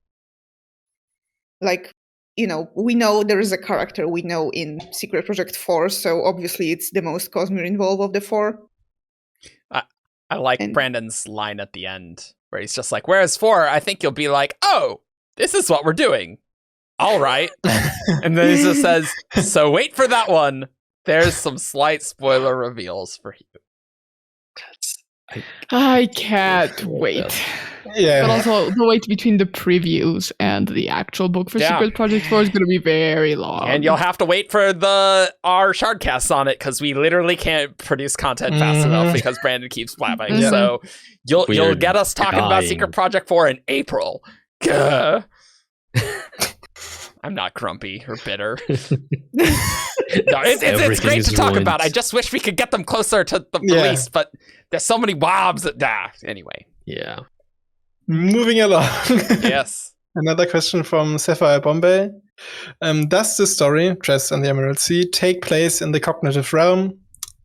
Like, we know there is a character we know in Secret Project 4, so obviously it's the most Cosmere involved of the 4. I like Brandon's line at the end, where he's just like, whereas 4, I think you'll be like, oh, this is what we're doing. All right. And then he just says, so wait for that one. There's some slight spoiler reveals for you. I can't wait. Yeah. But also, the wait between the previews and the actual book for Secret Project 4 is going to be very long. And you'll have to wait for our Shardcasts on it, because we literally can't produce content fast enough because Brandon keeps blabbing. Yeah. So you'll get us talking about Secret Project 4 in April. Gah. I'm not grumpy or bitter. No, it's great to talk about. I just wish we could get them closer to the release, but there's so many WoBs that anyway. Yeah. Moving along. Yes. Another question from Sapphire Bombay. Does the story, Tress and the Emerald Sea, take place in the cognitive realm?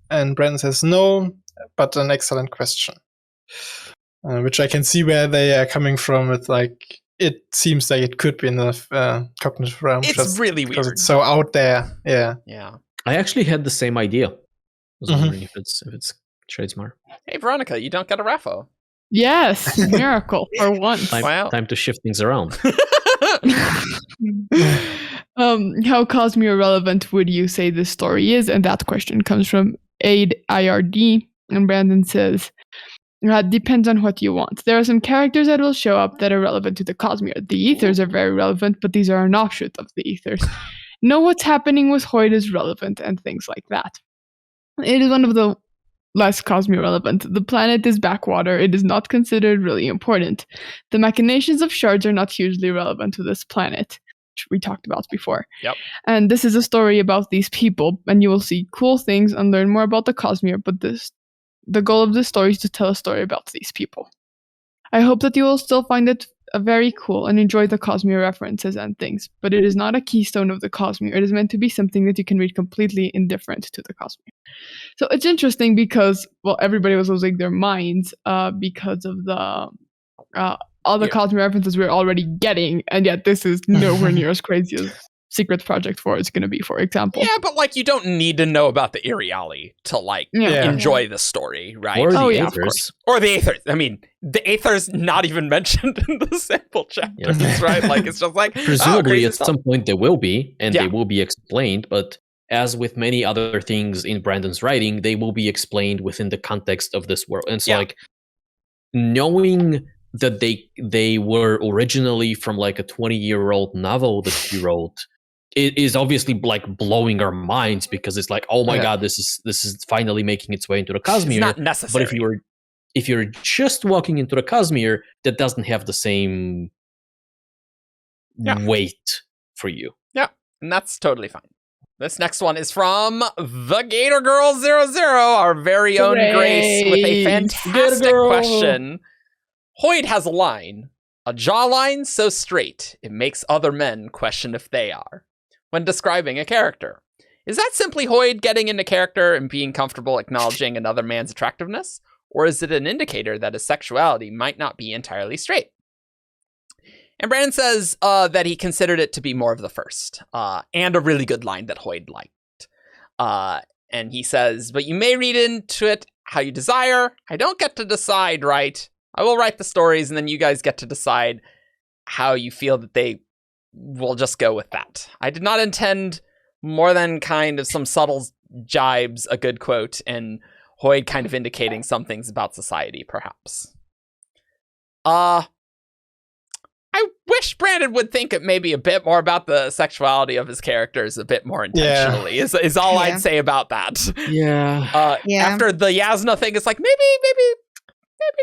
And Brandon says no, but an excellent question. Which I can see where they are coming from. It's like, it seems like it could be in the cognitive realm. It's really weird. It's so out there. Yeah. Yeah. I actually had the same idea. I was wondering if it's Shadesmar. Hey, Veronica, you don't get a raffle. Yes, miracle for once. Time to shift things around. How Cosmere relevant would you say this story is? And that question comes from Aid IRD. And Brandon says, depends on what you want. There are some characters that will show up that are relevant to the Cosmere. The Ethers are very relevant, but these are an offshoot of the Ethers. Know what's happening with Hoid is relevant and things like that. It is one of the less Cosmere relevant. The planet is backwater. It is not considered really important. The machinations of shards are not hugely relevant to this planet, which we talked about before. Yep. And this is a story about these people, and you will see cool things and learn more about the Cosmere, but the goal of this story is to tell a story about these people. I hope that you will still find it very cool and enjoy the Cosmere references and things, but it is not a keystone of the Cosmere. It is meant to be something that you can read completely indifferent to the Cosmere. So it's interesting because, well, everybody was losing their minds because of the all the Cosmere references we're already getting, and yet this is nowhere near as crazy as Secret Project 4 is going to be, for example. Yeah, but like you don't need to know about the Iriali to like enjoy the story, right? Or the of Aethers. course. Or the Aethers. I mean, the Aethers not even mentioned in the sample chapters, right? Like it's just like Presumably, at stuff. some point they will be, and Yeah. they will be explained. But as with many other things in Brandon's writing, they will be explained within the context of this world. And so, like, knowing that they were originally from like a 20-year-old novel that he wrote, it is obviously like blowing our minds because it's like, oh my god, this is finally making its way into the Cosmere. It's not necessary. But if you're just walking into the Cosmere, that doesn't have the same weight for you. Yeah, and that's totally fine. This next one is from the Gator Girl 00, our very own Grace, with a fantastic question. Hoid has a line, a jawline so straight it makes other men question if they are, when describing a character. Is that simply Hoid getting into character and being comfortable acknowledging another man's attractiveness? Or is it an indicator that his sexuality might not be entirely straight? And Brandon says that he considered it to be more of the first, and a really good line that Hoid liked. And he says, but you may read into it how you desire. I don't get to decide, right? I will write the stories, and then you guys get to decide how you feel that they will just go with that. I did not intend more than kind of some subtle jibes, a good quote, and Hoid kind of indicating some things about society, perhaps. I wish Brandon would think it maybe a bit more about the sexuality of his characters a bit more intentionally, is all I'd say about that. Yeah. After the Yasna thing, it's like, maybe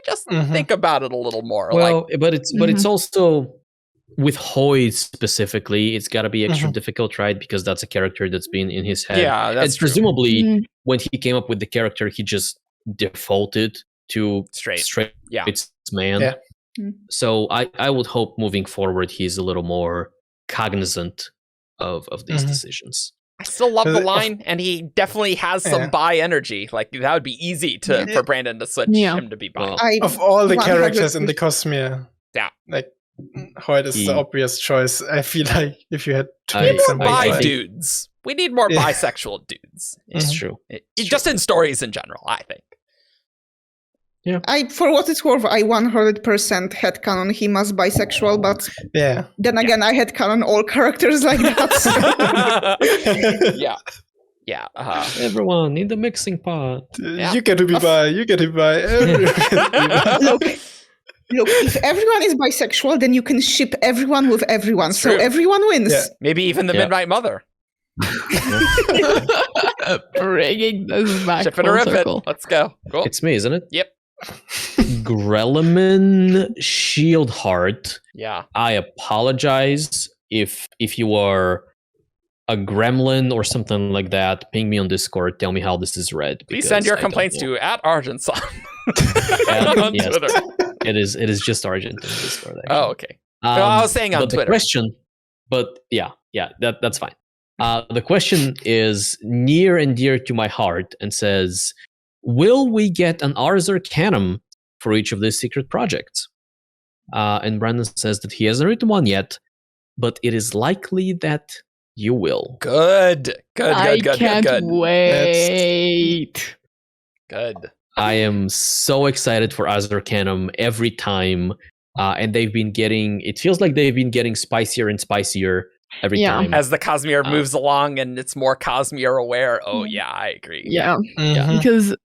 just think about it a little more. Well, but it's also, with Hoid specifically, it's got to be extra difficult, right? Because that's a character that's been in his head. Yeah, that's and presumably, when he came up with the character, he just defaulted to straight man. Yeah. So I would hope moving forward, he's a little more cognizant of these decisions. I still love the line, and he definitely has some bi energy. Like, that would be easy for Brandon to switch him to be bi. Of all the characters in the Cosmere, like, Hoid is the obvious choice. I feel like if you had to we make need some more bi dudes. We need more bisexual dudes. It's true. Just in stories in general, I think. Yeah. For what it's worth, I 100% headcanon him as bisexual, but then again, I headcanon all characters like that. So. Everyone in the mixing pot. You get to be bi. You get to be bi. Look, if everyone is bisexual, then you can ship everyone with everyone, so everyone wins. Yeah. Maybe even the Midnight Mother. Bringing this back Ship it or rip it. Let's go. Cool. It's me, isn't it? Yep. Grelliman Shieldheart. Yeah. I apologize if you are a gremlin or something like that. Ping me on Discord. Tell me how this is read. Please send your complaints to @Argent on Twitter. It is just Argent on Discord. Actually. Oh, okay. I was saying on Twitter. The question, that's fine. The question is near and dear to my heart and says, will we get an Rasarr canon for each of these secret projects? And Brandon says that he hasn't written one yet, but it is likely that you will. Good. I can't wait. Good. I am so excited for Rasarr canon every time, and it feels like they've been getting spicier and spicier every Yeah. time. As the Cosmere moves along and it's more Cosmere aware. Oh yeah, I agree. Yeah. Mhm. Because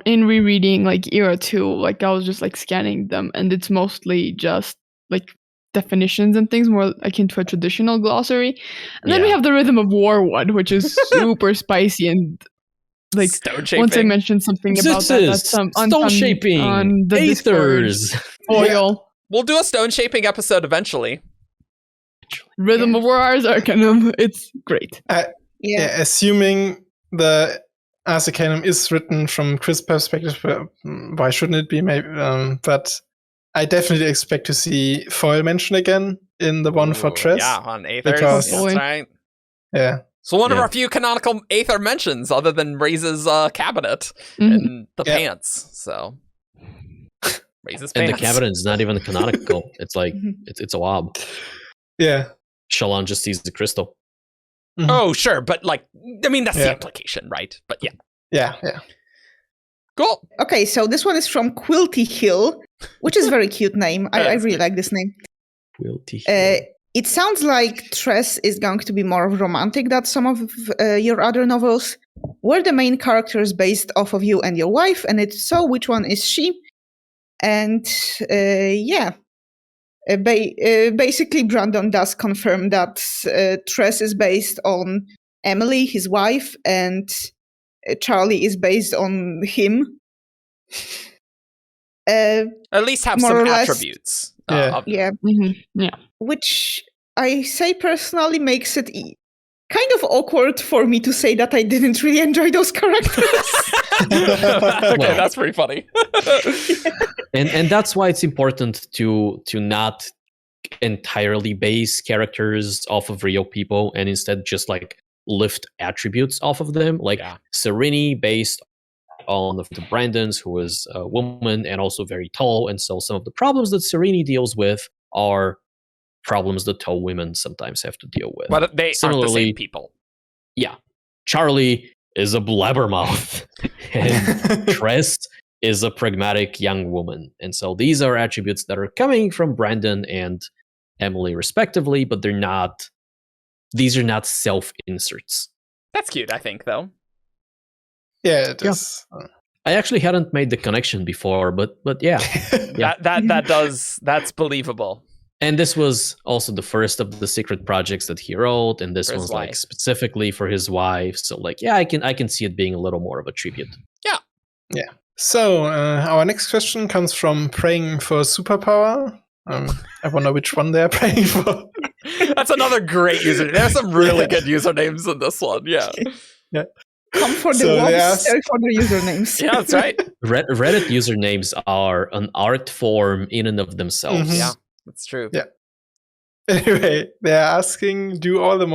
in rereading like Era 2, like I was just like scanning them, and it's mostly just like definitions and things more akin to a traditional glossary. And then we Yeah. have the Rhythm of War one, which is super spicy, and like Stone shaping. once I mentioned something about that, that's Zitzes, on stone shaping, on the Discord aethers. foil. We'll do a stone shaping episode eventually. Rhythm of War Ars Arcanum. It's great. Yeah. Assuming the Ars Arcanum is written from Chris' perspective, why shouldn't it be? Maybe, but I definitely expect to see foil mentioned again in the one for Ooh, Tress. Yeah, on Aether. Because- That's right. Yeah. So one of Yeah. our few canonical Aether mentions, other than Ray's cabinet Mhm. and the Yeah. pants. So Ray's And the pants. cabinet is not even canonical. It's like Mhm. it's a wob. Yeah. Shallan just sees the crystal. Oh, sure, but like, I mean, that's the Yeah. implication, right? But yeah, Yeah. cool. Okay, so this one is from Quilty Hill, which is a very cute name. I That's really cute. like this name. Quilty. It sounds like Tress is going to be more romantic than some of your other novels. Were the main characters based off of you and your wife? And if so, which one is she? And basically, Brandon does confirm that Tress is based on Emily, his wife, and Charlie is based on him. At least have More some or less. attributes. Yeah. Yeah, Yeah. which I say personally makes it kind of awkward for me to say that I didn't really enjoy those characters. Okay, Well. that's pretty funny. And that's why it's important to not entirely base characters off of real people and instead just like lift attributes off of them. Like Yeah. Sereni based on the Brandons, who is a woman and also very tall, and so some of the problems that Sereni deals with are problems that tall women sometimes have to deal with. But they aren't the Similarly- same people. Yeah, Charlie is a blabbermouth, and Tress is a pragmatic young woman, and so these are attributes that are coming from Brandon and Emily respectively, but they're not. These are not self-inserts. That's cute, I think, though. Yeah, it is. I actually hadn't made the connection before, but yeah. Yeah. That's believable. And this was also the first of the secret projects that he wrote, and this For his one's like wife. specifically for his wife. So like, yeah, I can see it being a little more of a tribute. So, our next question comes from Praying for Superpower. I wonder which one they're praying for. That's another great user. There's some really good usernames in this one. Yeah. Come for the So they WoBs, asked- stay for the usernames. Yeah, that's right. Reddit usernames are an art form in and of themselves. Mhm. Yeah, that's true. Yeah. Anyway, they're asking, do all the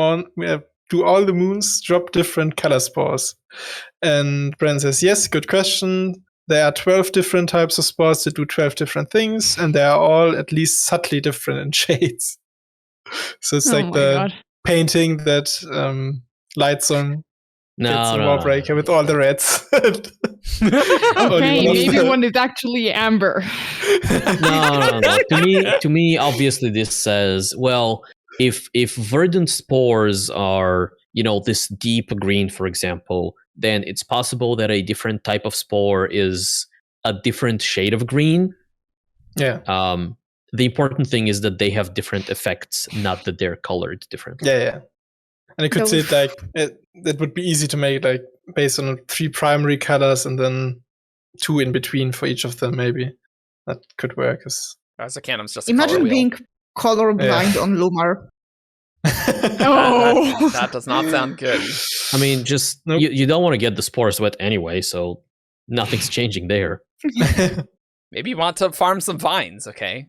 moons drop different color spores? And Bren says, yes, good question. There are 12 different types of spores that do 12 different things, and they are all at least subtly different in shades. So it's Oh like my the God. painting that Lightsong gets in Warbreaker with all the reds. Okay, Only maybe one. one is actually amber. No. To me, obviously, this says, well, if verdant spores are, this deep green, for example, then it's possible that a different type of spore is a different shade of green. Yeah. The important thing is that they have different effects, not that they're colored differently. Yeah. And I could see it like it would be easy to make like based on 3 primary colors and then 2 in between for each of them. Maybe that could work. As a canon's just a Imagine color wheel. being colorblind on Lumar. Oh. That does not sound good. I mean, just Nope. you don't want to get the spores wet anyway, so nothing's changing there. Maybe you want to farm some vines, okay?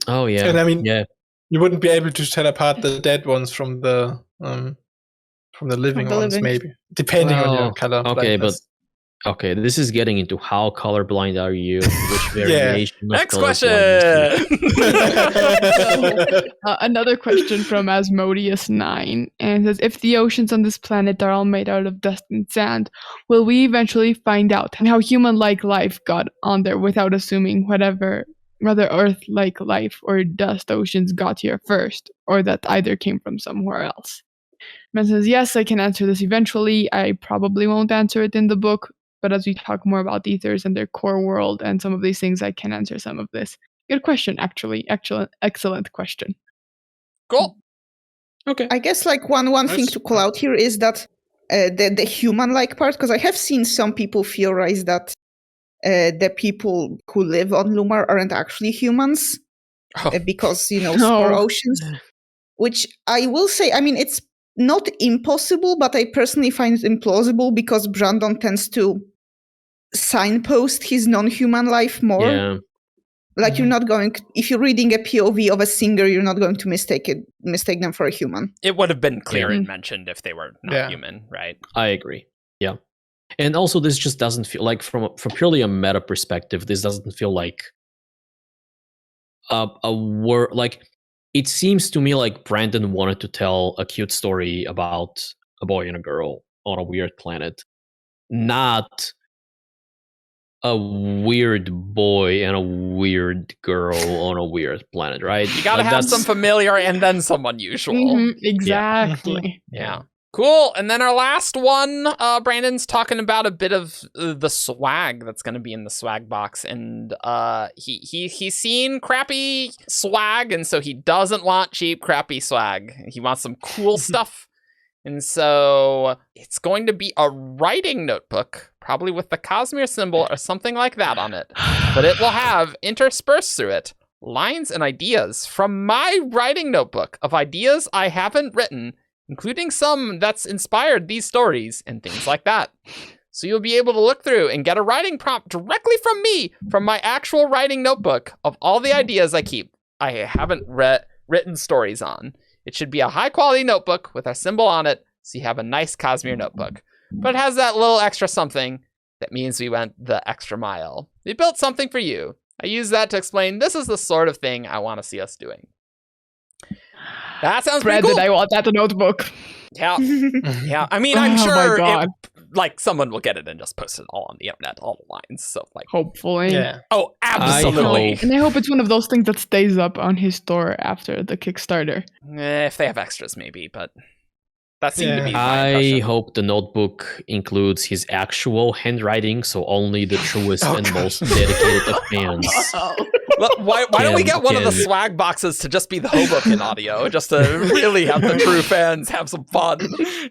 Oh yeah, And I mean, yeah. you wouldn't be able to tell apart the dead ones from the living the ones, living. maybe depending on your Well, color. okay, blindness. Okay, this is getting into how colorblind are you? Which variation? of Next colorblindness do you- question. Another question from Asmodeus9, and it says, if the oceans on this planet are all made out of dust and sand, will we eventually find out how human-like life got on there without assuming whatever whether Earth-like life or dust oceans got here first, or that either came from somewhere else. Man says, yes, I can answer this eventually. I probably won't answer it in the book, but as we talk more about ethers and their core world and some of these things, I can answer some of this. Good question, actually. Excellent question. Cool. Okay. I guess like one thing to call out here is that the human-like part, because I have seen some people theorize that the people who live on Lumar aren't actually humans because, spore oceans, which I will say, I mean, it's not impossible, but I personally find it implausible because Brandon tends to signpost his non-human life more. Yeah. Like you're not going, if you're reading a POV of a singer, you're not going to mistake them for a human. It would have been clear and mentioned if they were not human, right? I agree. Yeah. And also this just doesn't feel like from purely a meta perspective, this doesn't feel like a word. Like it seems to me like Brandon wanted to tell a cute story about a boy and a girl on a weird planet, not a weird boy and a weird girl on a weird planet, right? You gotta have some familiar and then some unusual. Mm-hmm, exactly. Yeah. Cool. And then our last one, Brandon's talking about a bit of the swag that's going to be in the swag box. And he's seen crappy swag, and so he doesn't want cheap, crappy swag. He wants some cool stuff. And so it's going to be a writing notebook, probably with the Cosmere symbol or something like that on it. But it will have, interspersed through it, lines and ideas from my writing notebook of ideas I haven't written, including some that's inspired these stories and things like that. So you'll be able to look through and get a writing prompt directly from me, from my actual writing notebook of all the ideas I haven't written stories on. It should be a high quality notebook with our symbol on it, so you have a nice Cosmere notebook. But it has that little extra something that means we went the extra mile. We built something for you. I use that to explain this is the sort of thing I want to see us doing. That sounds pretty cool. I want that notebook. Yeah. Yeah. I mean, I'm sure someone will get it and just post it all on the internet, all the lines. So hopefully. Yeah. Oh, absolutely. And I hope it's one of those things that stays up on his store after the Kickstarter. If they have extras, maybe, but that seemed to be my I impression. hope the notebook includes his actual handwriting, so only the truest and most dedicated of fans. Look, why don't we get one of the swag boxes to just be the Hoboken audio, just to really have the true fans have some fun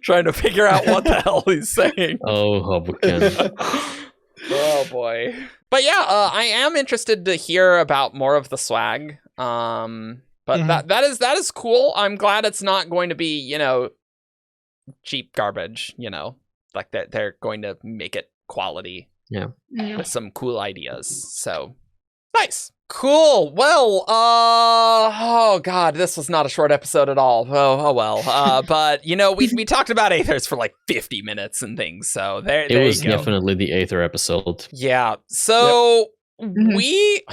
trying to figure out what the hell he's saying. Oh, Hoboken. Oh boy. But yeah, I am interested to hear about more of the swag. But that is cool. I'm glad it's not going to be, cheap garbage, like that they're going to make it quality. Yeah. With some cool ideas. So nice. Cool. Well, oh god, this was not a short episode at all. Oh well. But we talked about Aethers for like 50 minutes and things. So there it was you go. Definitely the Aether episode. Yeah. So we're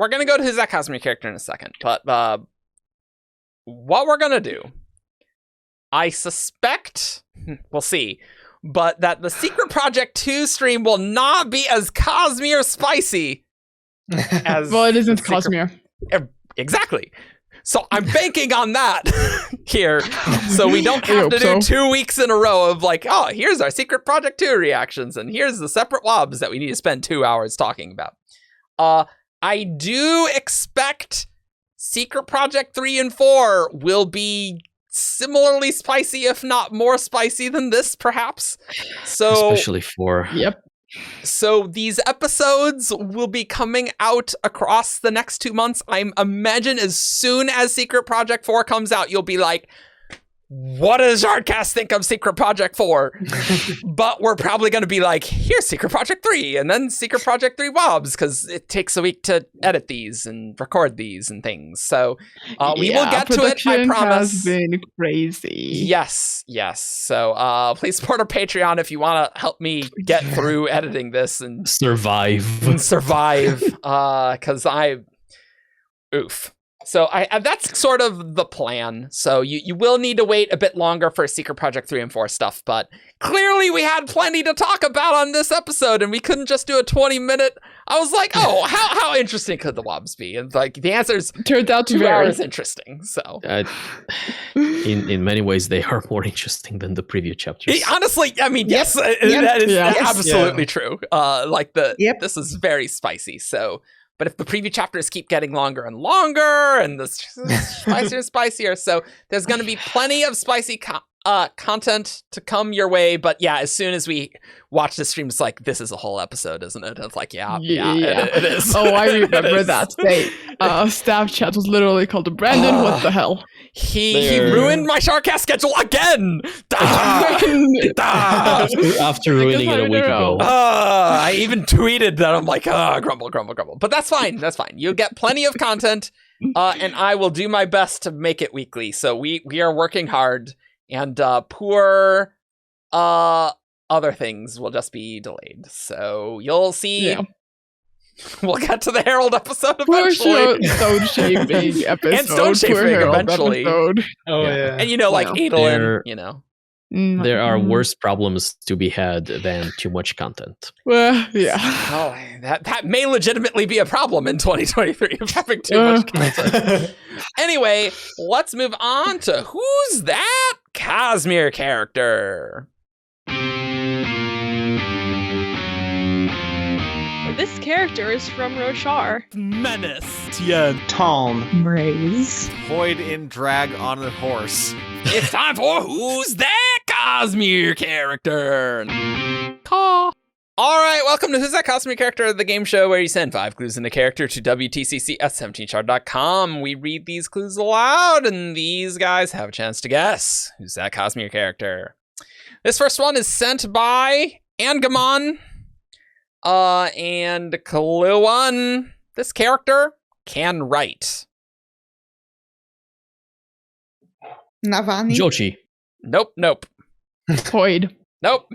gonna go to his Cosmere character in a second, but what we're gonna do, I suspect, we'll see, but that the Secret Project 2 stream will not be as Cosmere spicy as well, it isn't Cosmere. Exactly. So I'm banking on that here, so we don't have to do 2 weeks in a row of like, oh, here's our Secret Project 2 reactions, and here's the separate WoBs that we need to spend 2 hours talking about. I do expect Secret Project 3 and 4 will be similarly spicy, if not more spicy than this, perhaps. So especially 4. Yep. So these episodes will be coming out across the next 2 months. I imagine as soon as Secret Project 4 comes out, you'll be like, what does Shardcast think of Secret Project 4? But we're probably going to be like, here's Secret Project 3, and then Secret Project 3 WoBs, because it takes a week to edit these and record these and things. So we will get to it, I promise. Has been crazy. Yes. So please support our Patreon if you want to help me get through editing this and survive. Because oof. So that's sort of the plan. So you will need to wait a bit longer for Secret Project 3 and 4 stuff, but clearly we had plenty to talk about on this episode, and we couldn't just do a 20-minute. I was like, oh, how interesting could the WoBs be? And like the answer is Turns out to 2 be hours interesting. So In many ways, they are more interesting than the preview chapters. honestly, I mean, yes, that is absolutely true. This is very spicy. So. But if the preview chapters keep getting longer and longer, and the spicier and spicier, so there's going to be plenty of spicy content to come your way. But yeah, as soon as we watch the stream, it's like, this is a whole episode, isn't it? It's like, it is. Oh, I remember that. Staff chat was literally called Brandon. What the hell? He ruined my Shardcast schedule again. After ruining it a week ago. I even tweeted that. I'm like, grumble. But that's fine. You'll get plenty of content, and I will do my best to make it weekly. So we are working hard, and poor other things will just be delayed. So you'll see. Yeah. We'll get to the Herald episode eventually. Stone shaping episode. And stone shaping eventually. Episode. Oh yeah. And like Adolin, There are worse problems to be had than too much content. Well, yeah. Oh, that may legitimately be a problem in 2023 of having too much content. Anyway, let's move on to who's that Cosmere character? This character is from Rasarr. Menace. Cheyenne. Tom. Raise. Void in drag on a horse. It's time for Who's That Cosmere Character? Caw. All right, welcome to Who's That Cosmere Character, the game show where you send 5 clues in a character to wtcc at 17shard.com. We read these clues aloud, and these guys have a chance to guess who's that Cosmere character. This first one is sent by Angamon. And clue 1, this character can write. Navani. Jochi. Nope. Void. Nope.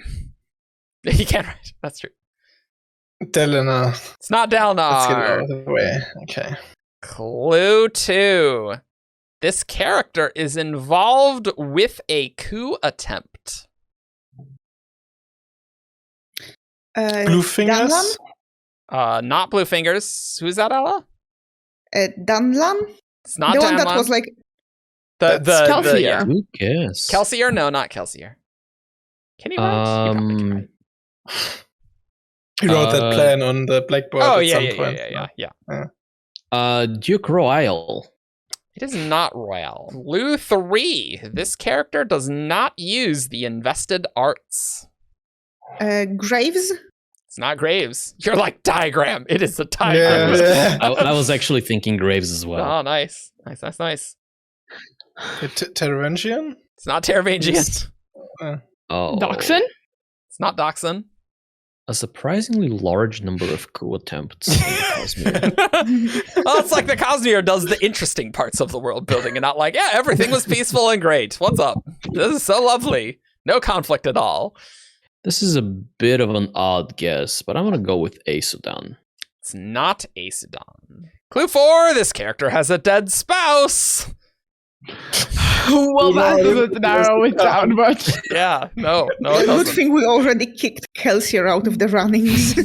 He can't write. That's true. Delinar. It's not Dalinar. Let's get it out of the way. Okay. Clue 2. This character is involved with a coup attempt. Blue Fingers? Danlan? Not Blue Fingers. Who's that, Ella? Danlan? It's not the Danlan. one that was like... The Kelsier. Who cares? Kelsier? No, not Kelsier. Can he write? He probably can write. He wrote that plan on the blackboard at some point. Yeah. Duke Royal. It is not Royal. Clue 3. This character does not use the invested arts. Graves? It's not Graves. You're like diagram. It is a diagram. Yeah. I was actually thinking Graves as well. Oh, nice. Teravangian? It's not Teravangian. Doxon? It's not Doxon. A surprisingly large number of coup attempts in the Cosmere. Well, it's like the Cosmere does the interesting parts of the world building and not like, yeah, everything was peaceful and great. What's up? This is so lovely. No conflict at all. This is a bit of an odd guess, but I'm going to go with Aesudan. It's not Aesudan. Clue 4, this character has a dead spouse. Well, that doesn't narrow it down much. Yeah, no. Good thing we already kicked Kelsier out of the runnings.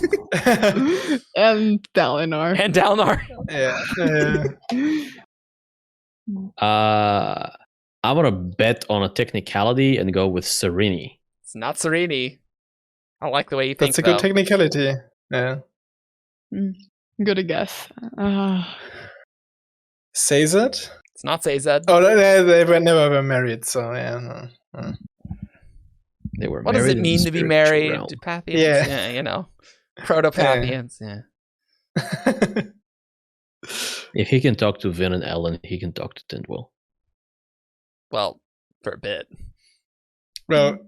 And Dalinar. I'm going to bet on a technicality and go with Serini. It's not Serini. I like the way you think. That's a good technicality. Yeah. Good a guess. Sazed? It's not Sazed. Oh, they were never married, so yeah. No. They were. What married does it mean to be married? realm. To Pathians? Yeah, Proto-Pathians, yeah. If he can talk to Vin and Ellen, he can talk to Tindwell. Well, for a bit. Well,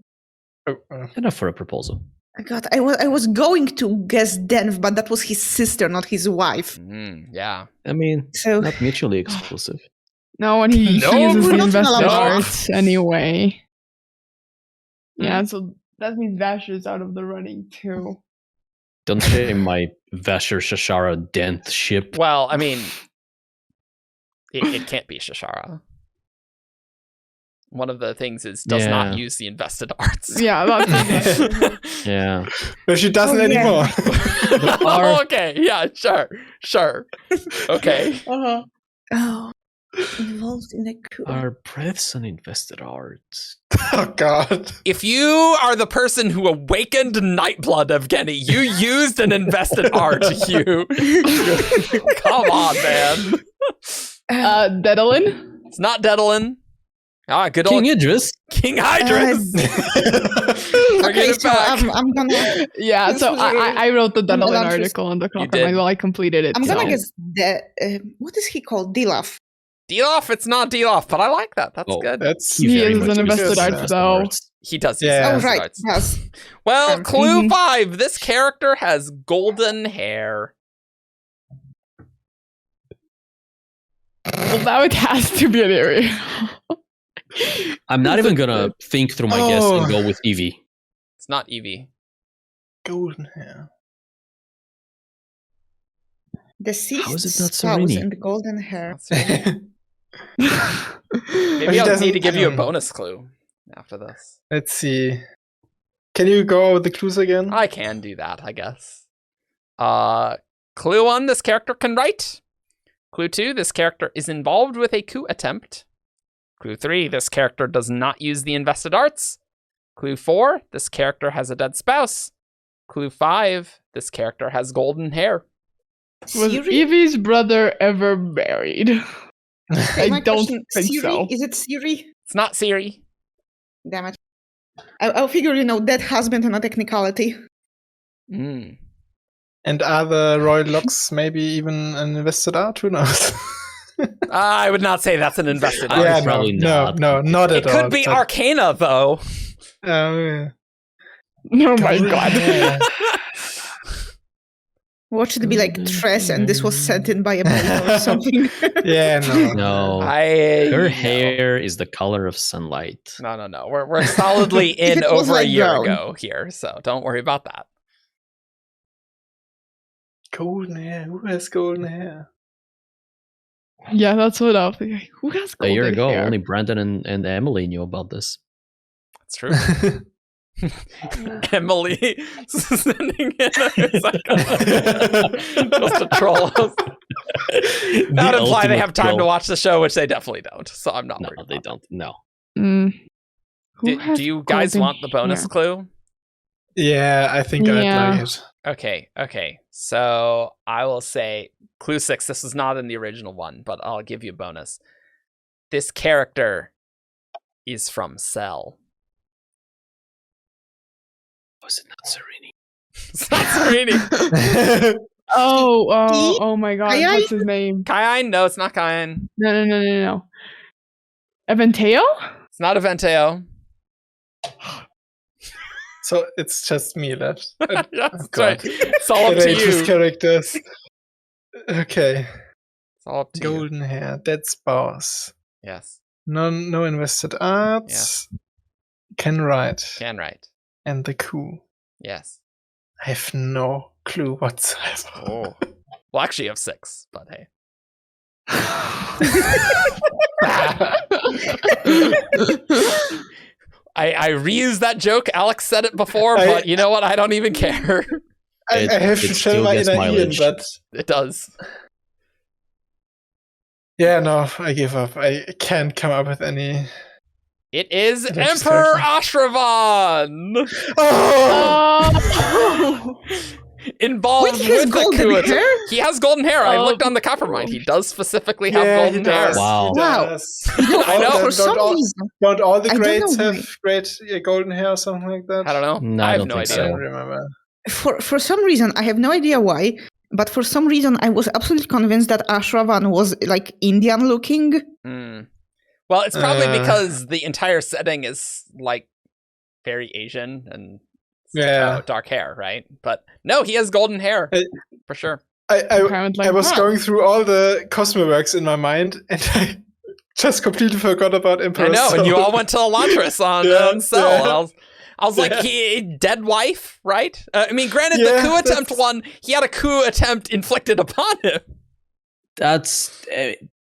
Enough for a proposal. God, I was going to guess Denv, but that was his sister, not his wife. Yeah. I mean, So not mutually exclusive. No, and he No, uses we're the not invested gonna allow- arts anyway. Yeah, so that means Vasher's out of the running too. Don't say my Vasher Shashara Dent ship. Well, I mean, It can't be Shashara. One of the things is does not use the invested arts. Yeah, that's Yeah. But she doesn't anymore. Okay, yeah, sure. Okay. Oh, involved in a coup. Our breaths and invested arts. Oh god. If you are the person who awakened Nightblood, Evgeni, you used an invested art, you. Come on, man. Dedalin? It's not Dedalin. Ah, good King old Idris. King Idris. Bringing Okay, it so back. I'm gonna Yeah, so I wrote the Dedalin Well, article on the You Clocker. did. Well, I completed it. I'm so. gonna guess that what is he called? Dilaf. Deloff, it's not Deloff, but I like that. That's Oh, good. That's He very is much an uses invested arts, invested though. arts. He does use Yeah. Oh invested right, arts. yes. Well, clue Mhm. 5. This character has golden hair. Well, now it has to be an area. I'm not even gonna think through my guess and go with Evie. It's not Evie. golden hair. The How is ceased it not spouse Sereni? and golden hair. Maybe She I'll doesn't- need to give you a um, bonus clue after this. Let's see. Can you go with the clues again? I can do that, I guess. Clue 1, this character can write. Clue 2, this character is involved with a coup attempt. Clue 3, this character does not use the invested arts. Clue 4, this character has a dead spouse. Clue 5, this character has golden hair. Was Siri? Evie's brother ever married? Okay, I my don't question, think Siri? so. Is it Siri? It's not Siri. Damn it. I'll figure, dead husband on a technicality. Mm. And are the royal locks maybe even an invested art? Who knows? I would not say that's an invested I art. would yeah, probably not. no, not It at all. could be but- Arcana, though. Yeah. Oh my Golden god. hair. Watch it be like Tress and this was sent in by a boat or something. Yeah, no. No. Her Her hair is the color of sunlight. No. We're solidly If in it was over a like year brown. ago here, so don't worry about that. Golden hair. Who has golden hair? Yeah, that's what I was thinking. Who has A golden year ago, hair? only Brandon and Emily knew about this. It's true. Emily sending in just to troll us. That would imply they have time to watch the show, which they definitely don't. So I'm not No, worried. they about don't. No. Mm. Who that. has Do you guys golden want the bonus hair? clue? Yeah, I think Yeah. I'd like it. Okay. So I will say clue 6. This was not in the original one, but I'll give you a bonus. This character is from Cell. Was it not Sereni? It's not Sereni. Oh my god, Cheyenne? what's his name? Cheyenne? No, it's not Cheyenne. No. Eventeo? It's not Eventeo. So it's just me left. Yeah, that's Oh, God. right. It's all up to Outrageous you. characters. Okay. It's all up to you. Golden hair. Dead spouse. Yes. No invested arts. Can write. Can write. And the coup. Yes. I have no clue whatsoever. Oh. Well, actually, you have 6, but hey. I reused that joke. Alex said it before, but you know what? I don't even care. I have to It show still my gets inner Ian, mileage. but It does. yeah, no, I give up. I can't come up with any. It is That's Emperor terrifying. Ashravan! Oh! Involved Wait, he has with the golden coup attempt. hair? He has golden hair. I Oh. looked on the Coppermind. He does specifically have Yeah, golden he hair. does. Wow. He Wow. does. I know. For some reason. Don't all the I don't greats know have great golden hair or something like that? I don't know. No, I I have don't no think I idea. so. don't remember. For some reason, I have no idea why, but for some reason, I was absolutely convinced that Ashravan was like Indian looking. Hmm. Well, it's probably Uh. because the entire setting is like very Asian and Yeah. dark hair, right? But no, he has golden hair for sure. I was going through all the Cosmere works in my mind, and I just completely forgot about Emperor. I know, and you Sol. all went to Elantris on Yeah, Cell. yeah. And I was like, Yeah. he dead wife, right? I mean, granted, the Yeah, coup attempt that's- one, he had a coup attempt inflicted upon him. That's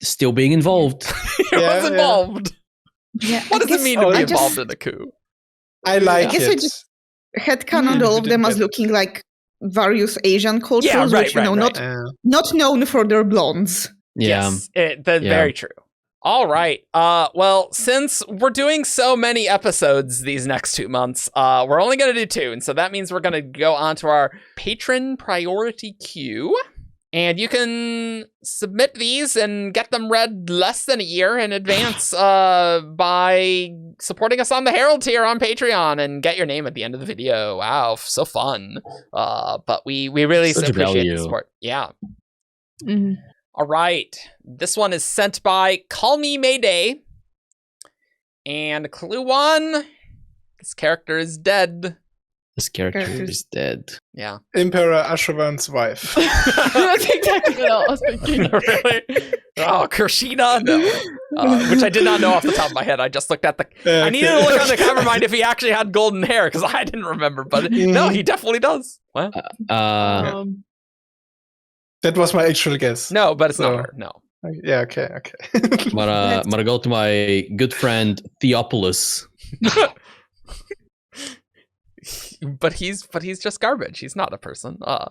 Still being involved. He was involved. Yeah, What does it mean to I be just- involved in a coup? I like I guess it. I just headcanoned all of them as looking like various Asian cultures, right, which, right. not known for their blondes. Yeah. Yes, that's very true. All right. Well, since we're doing so many episodes these next 2 months, we're only going to do 2. And so that means we're going to go on to our patron priority queue. And you can submit these and get them read less than a year in advance by supporting us on the Herald tier on Patreon and get your name at the end of the video. Wow, so fun. But we really Such appreciate value. the support. Yeah. Mhm. All right. This one is sent by Call Me Mayday. And clue 1, this character is dead. This character Characters. is dead. Yeah. Emperor Ashravan's wife. That's exactly what I was thinking. Really? Oh, Kershina? No. Which I did not know off the top of my head. I just looked at the... I needed to look on the camera mind if he actually had golden hair, because I didn't remember. But no, he definitely does. Well, That was my actual guess. no, but it's So- not her. No. Yeah, okay. I'm gonna go to my good friend Theopolis. But he's just garbage. He's not a person. No,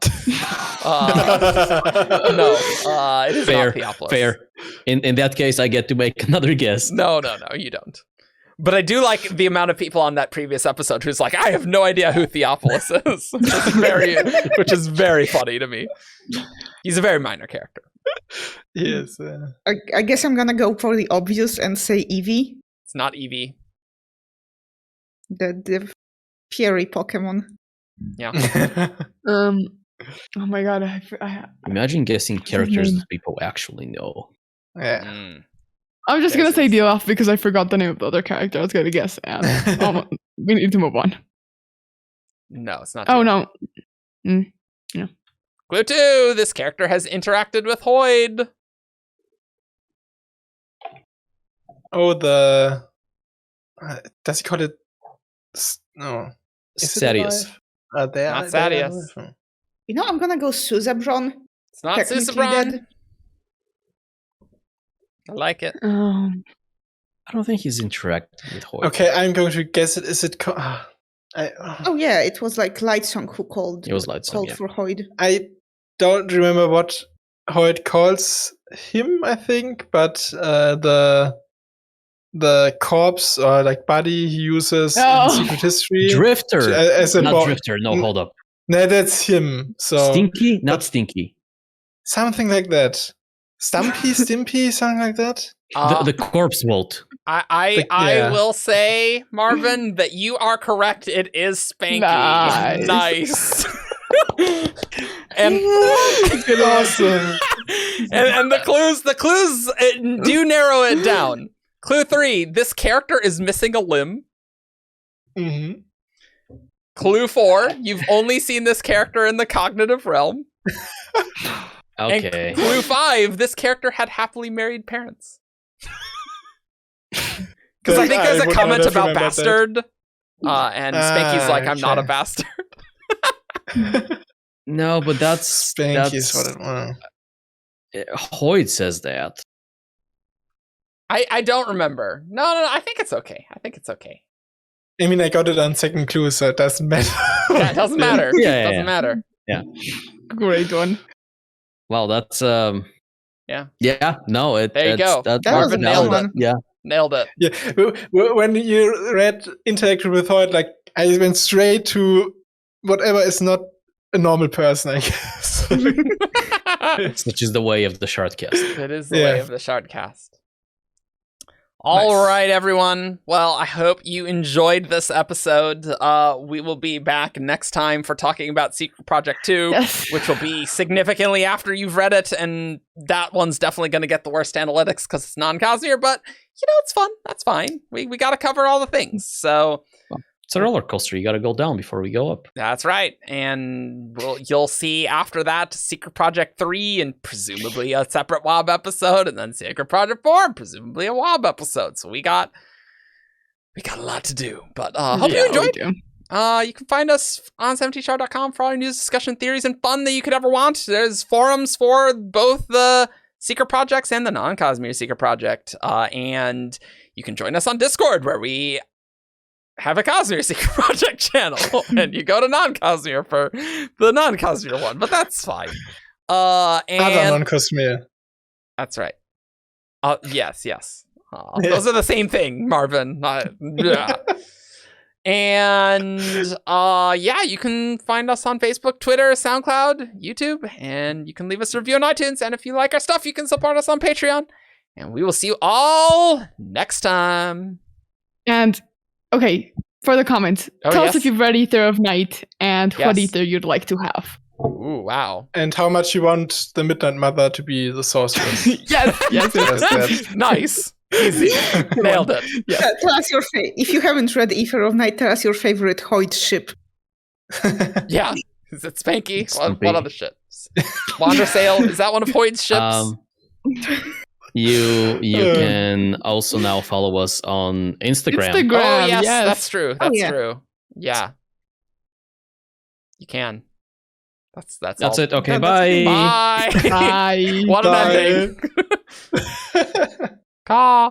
it is Fair, not Theopolis. fair. In that case, I get to make another guess. No, you don't. But I do like the amount of people on that previous episode who's like, I have no idea who Theopolis is, which is very funny to me. He's a very minor character. Yes. I guess I'm gonna go for the obvious and say Eevee, It's not Eevee. the fairy Pokemon. Yeah. Oh my god, Imagine guessing characters name? that people actually know. Yeah. Mm. I'm just gonna Yes, say yes. Olaf because I forgot the name of the other character I was gonna guess. And we need to move on. No, it's not. Oh Theopolis. no. Clue 2, this character has interacted with Hoyd. Oh, the. Does he call it? No. Is it Sadius. alive? Not Sadius. You know, I'm gonna go Suzebron. It's not Technically Susabron. dead. I like it. I don't think he's interacting with Hoyd. Okay, I'm going to guess it. Is it? Oh yeah, it was like Lightsong who called. It was Lightsong, called yeah. for Hoyd. I don't remember what Hoyd calls him. I think, but the corpse or like body he uses Oh. in Secret History Drifter. as a Not bo- Drifter. No, hold up. No, that's him. So Stinky? Not Stinky. something like that. Stumpy, Stimpy, something like that. The corpse vault. I yeah. will say, Marvin, that you are correct. It is Spanky. Nice. Nice. and Awesome. and the clues do narrow it down. Clue 3, this character is missing a limb. hmm Clue 4, you've only seen this character in the cognitive realm. Okay. And clue 5, this character had happily married parents. Because I think there's a would comment not have about remembered bastard. And Spanky's like, I'm not a okay. bastard. No, but that's Spanky's what it was. Hoyd says that. I don't remember. No, I think it's okay. I mean, I got it on second clue, so it doesn't matter. Yeah, it doesn't matter. Yeah, It doesn't matter. Great one. Well, that's Yeah. Yeah, no, There you go. That's That was Marvin a nailed good it. one. Yeah. Nailed it. Yeah, when you read interacted with Hoyd, like I went straight to whatever is not a normal person, I guess. Which is the way of the Shardcast. It is the Yeah. way of the Shardcast. All right, everyone. Well, I hope you enjoyed this episode. We will be back next time for talking about Secret Project 2, Yes. which will be significantly after you've read it, and that one's definitely going to get the worst analytics because it's non-Cosmere, but, you know, it's fun. That's fine. We got to cover all the things, so... It's a roller coaster. You got to go down before we go up. That's right. And you'll see after that Secret Project 3 and presumably a separate WoB episode, and then Secret Project 4 and presumably a WoB episode. So we got a lot to do. But hope you enjoyed. We do. You can find us on 17shard.com for all your news, discussion, theories, and fun that you could ever want. There's forums for both the secret projects and the non-Cosmere secret project. And you can join us on Discord, where we have a Cosmere secret project channel, and you go to non-Cosmere for the non-Cosmere one, but that's fine. Other And non-Cosmere. that's right. Yes. Those are the same thing, Marvin. Yeah. And you can find us on Facebook, Twitter, SoundCloud, YouTube, and you can leave us a review on iTunes. And if you like our stuff, you can support us on Patreon. And we will see you all next time. And okay, for the comments, tell us if you've read Aether of Night and what Aether you'd like to have. Ooh, wow. And how much you want the Midnight Mother to be the sorceress. yes. Nice. Easy. Nailed it. Yeah, tell us your if you haven't read Aether of Night, tell us your favorite Hoyt ship. Yeah. Is it Spanky? What other ships? Wandersail? Is that one of Hoyd's ships? You can also now follow us on Instagram. Oh yes, that's true. That's yeah. true. Yeah. You can. That's all. it. Okay, Bye. bye. Bye. Bye. What an ending. Caw.